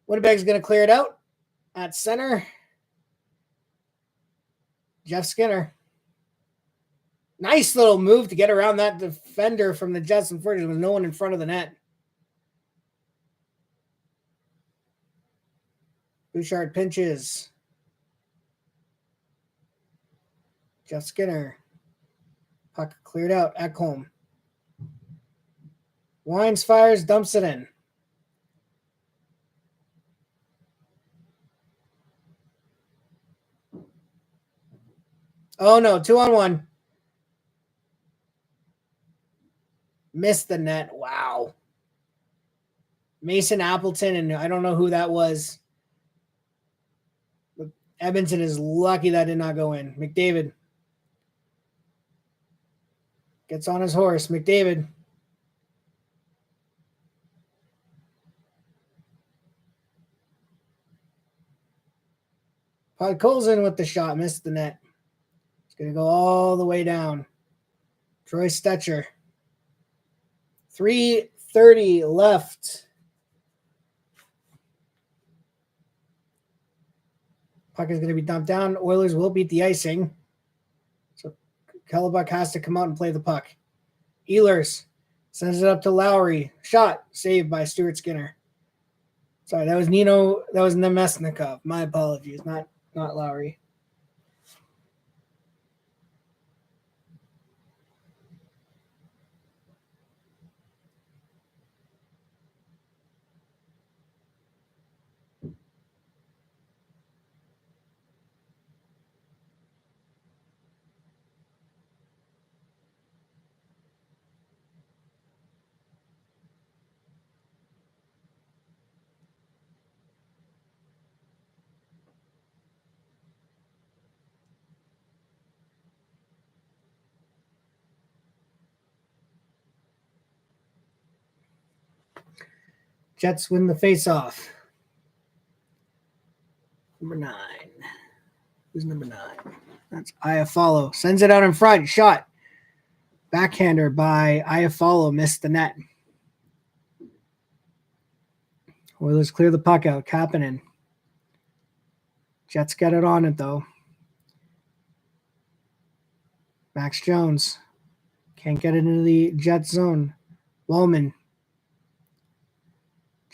Winnipeg's going to clear it out at center. Jeff Skinner. Nice little move to get around that defender from the Jets. Unfortunately, there was no one in front of the net. Bouchard pinches. Jeff Skinner. Puck cleared out. Ekholm. Wines fires, dumps it in. Oh no, 2-on-1. Missed the net. Wow. Mason Appleton, and I don't know who that was. But Edmonton is lucky that did not go in. McDavid gets on his horse. McDavid. Podkolzin with the shot. Missed the net. It's going to go all the way down. Troy Stetcher. 3:30 left. Puck is going to be dumped down. Oilers will beat the icing. So Hellebuck has to come out and play the puck. Ehlers sends it up to Lowry. Shot. Saved by Stuart Skinner. Sorry, that was Nino. That was Nemesnikov. My apologies. Not Lowry. Jets win the faceoff. Number 9. Who's number 9? That's Iafallo. Sends it out in front. Shot. Backhander by Iafallo. Missed the net. Oilers clear the puck out. Kapanen. Jets get it on it, though. Max Jones. Can't get it into the Jets zone. Wallman.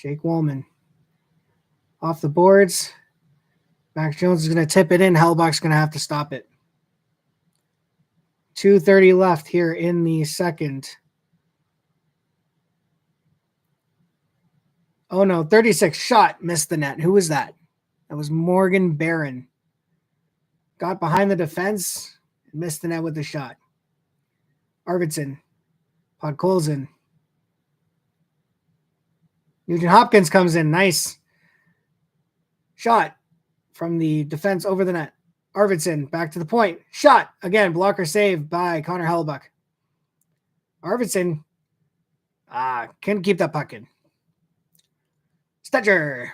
Jake Wallman. Off the boards. Max Jones is going to tip it in. Hellebuck's going to have to stop it. 2:30 left here in the second. Oh, no. 36. Shot. Missed the net. Who was that? That was Morgan Barron. Got behind the defense. Missed the net with the shot. Arvidsson. Podkolzin. Nugent Hopkins comes in. Nice. Shot from the defense over the net. Arvidsson back to the point. Shot. Again, blocker saved by Connor Hellebuck. Arvidsson couldn't keep that puck in. Stetcher.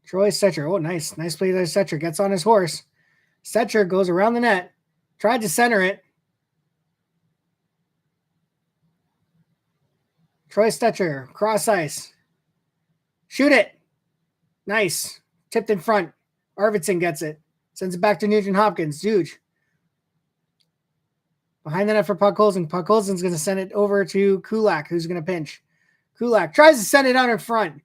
Troy Stetcher. Oh, nice. Nice play by Stetcher. Gets on his horse. Stetcher goes around the net. Tried to center it. Troy Stetcher. Cross ice. Shoot it. Nice. Tipped in front. Arvidsson gets it. Sends it back to Nugent Hopkins. Huge. Behind the net for Podkolzin. Podkolzin's going to send it over to Kulak, who's going to pinch. Kulak tries to send it out in front.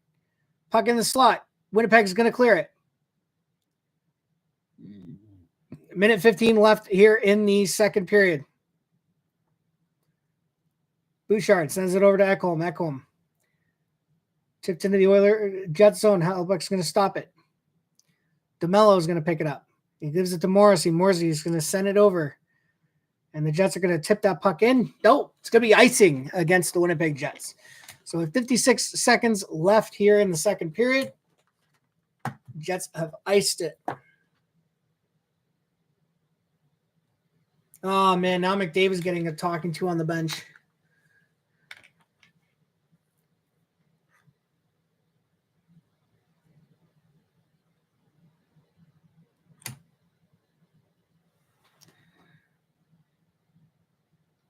Puck in the slot. Winnipeg's going to clear it. Minute 15 left here in the second period. Bouchard sends it over to Ekholm. Ekholm tipped into the Oilers Jet zone. Hellebuck's going to stop it. DeMello is going to pick it up. He gives it to Morrissey. Morrissey is going to send it over. And the Jets are going to tip that puck in. No, it's going to be icing against the Winnipeg Jets. So with 56 seconds left here in the second period, Jets have iced it. Oh, man, now McDavid's getting a talking to on the bench.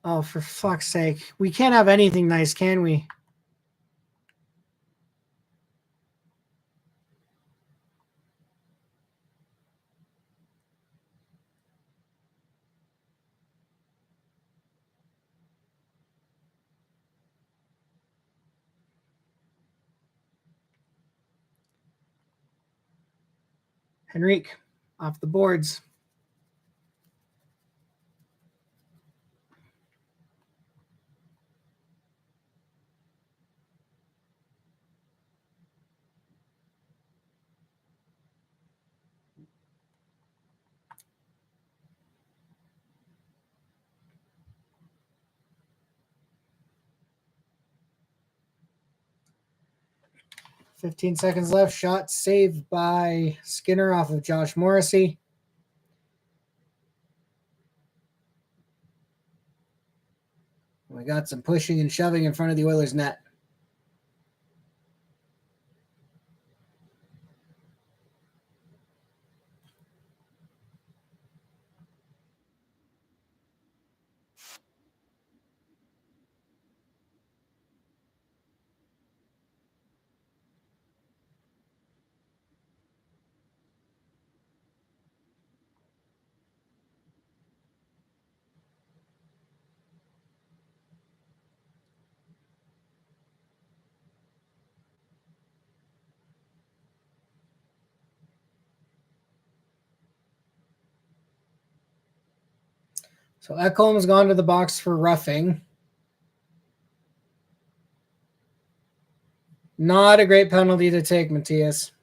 Oh, for fuck's sake. We can't have anything nice, can we? Henrique off the boards. .15 seconds left. Shot saved by Skinner off of Josh Morrissey. We got some pushing and shoving in front of the Oilers' net. So Ekholm's gone to the box for roughing. Not a great penalty to take, Matthias.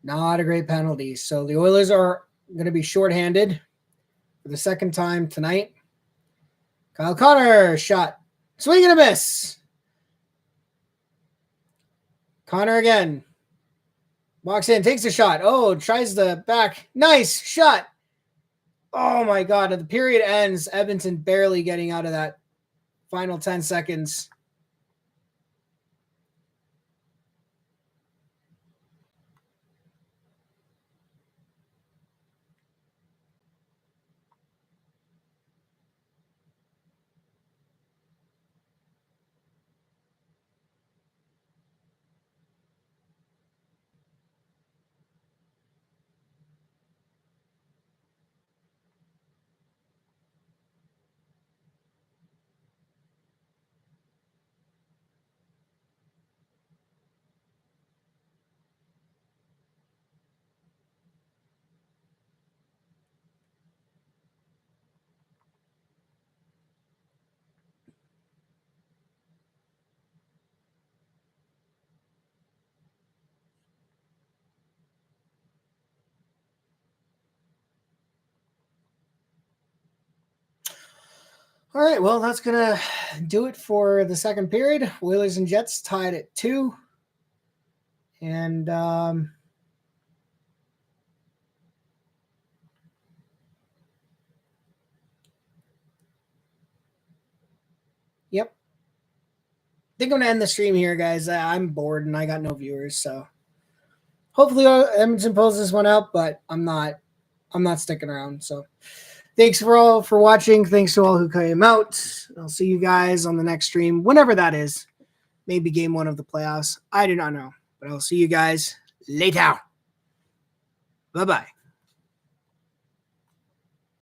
Not a great penalty. So the Oilers are going to be shorthanded for the second time tonight. Kyle Connor, shot. Swing and a miss. Connor again. Walks in, takes a shot. Oh, tries the back. Nice shot. Oh, my God. The period ends. Edmonton barely getting out of that final 10 seconds. All right, well, that's going to do it for the second period. Oilers and Jets tied at 2. And yep. I think I'm going to end the stream here, guys. I'm bored and I got no viewers, so hopefully Edmonton pulls this one out, but I'm not sticking around. So thanks for watching. Thanks to all who came out. I'll see you guys on the next stream, whenever that is. Maybe game 1 of the playoffs. I do not know, but I'll see you guys later. Bye-bye.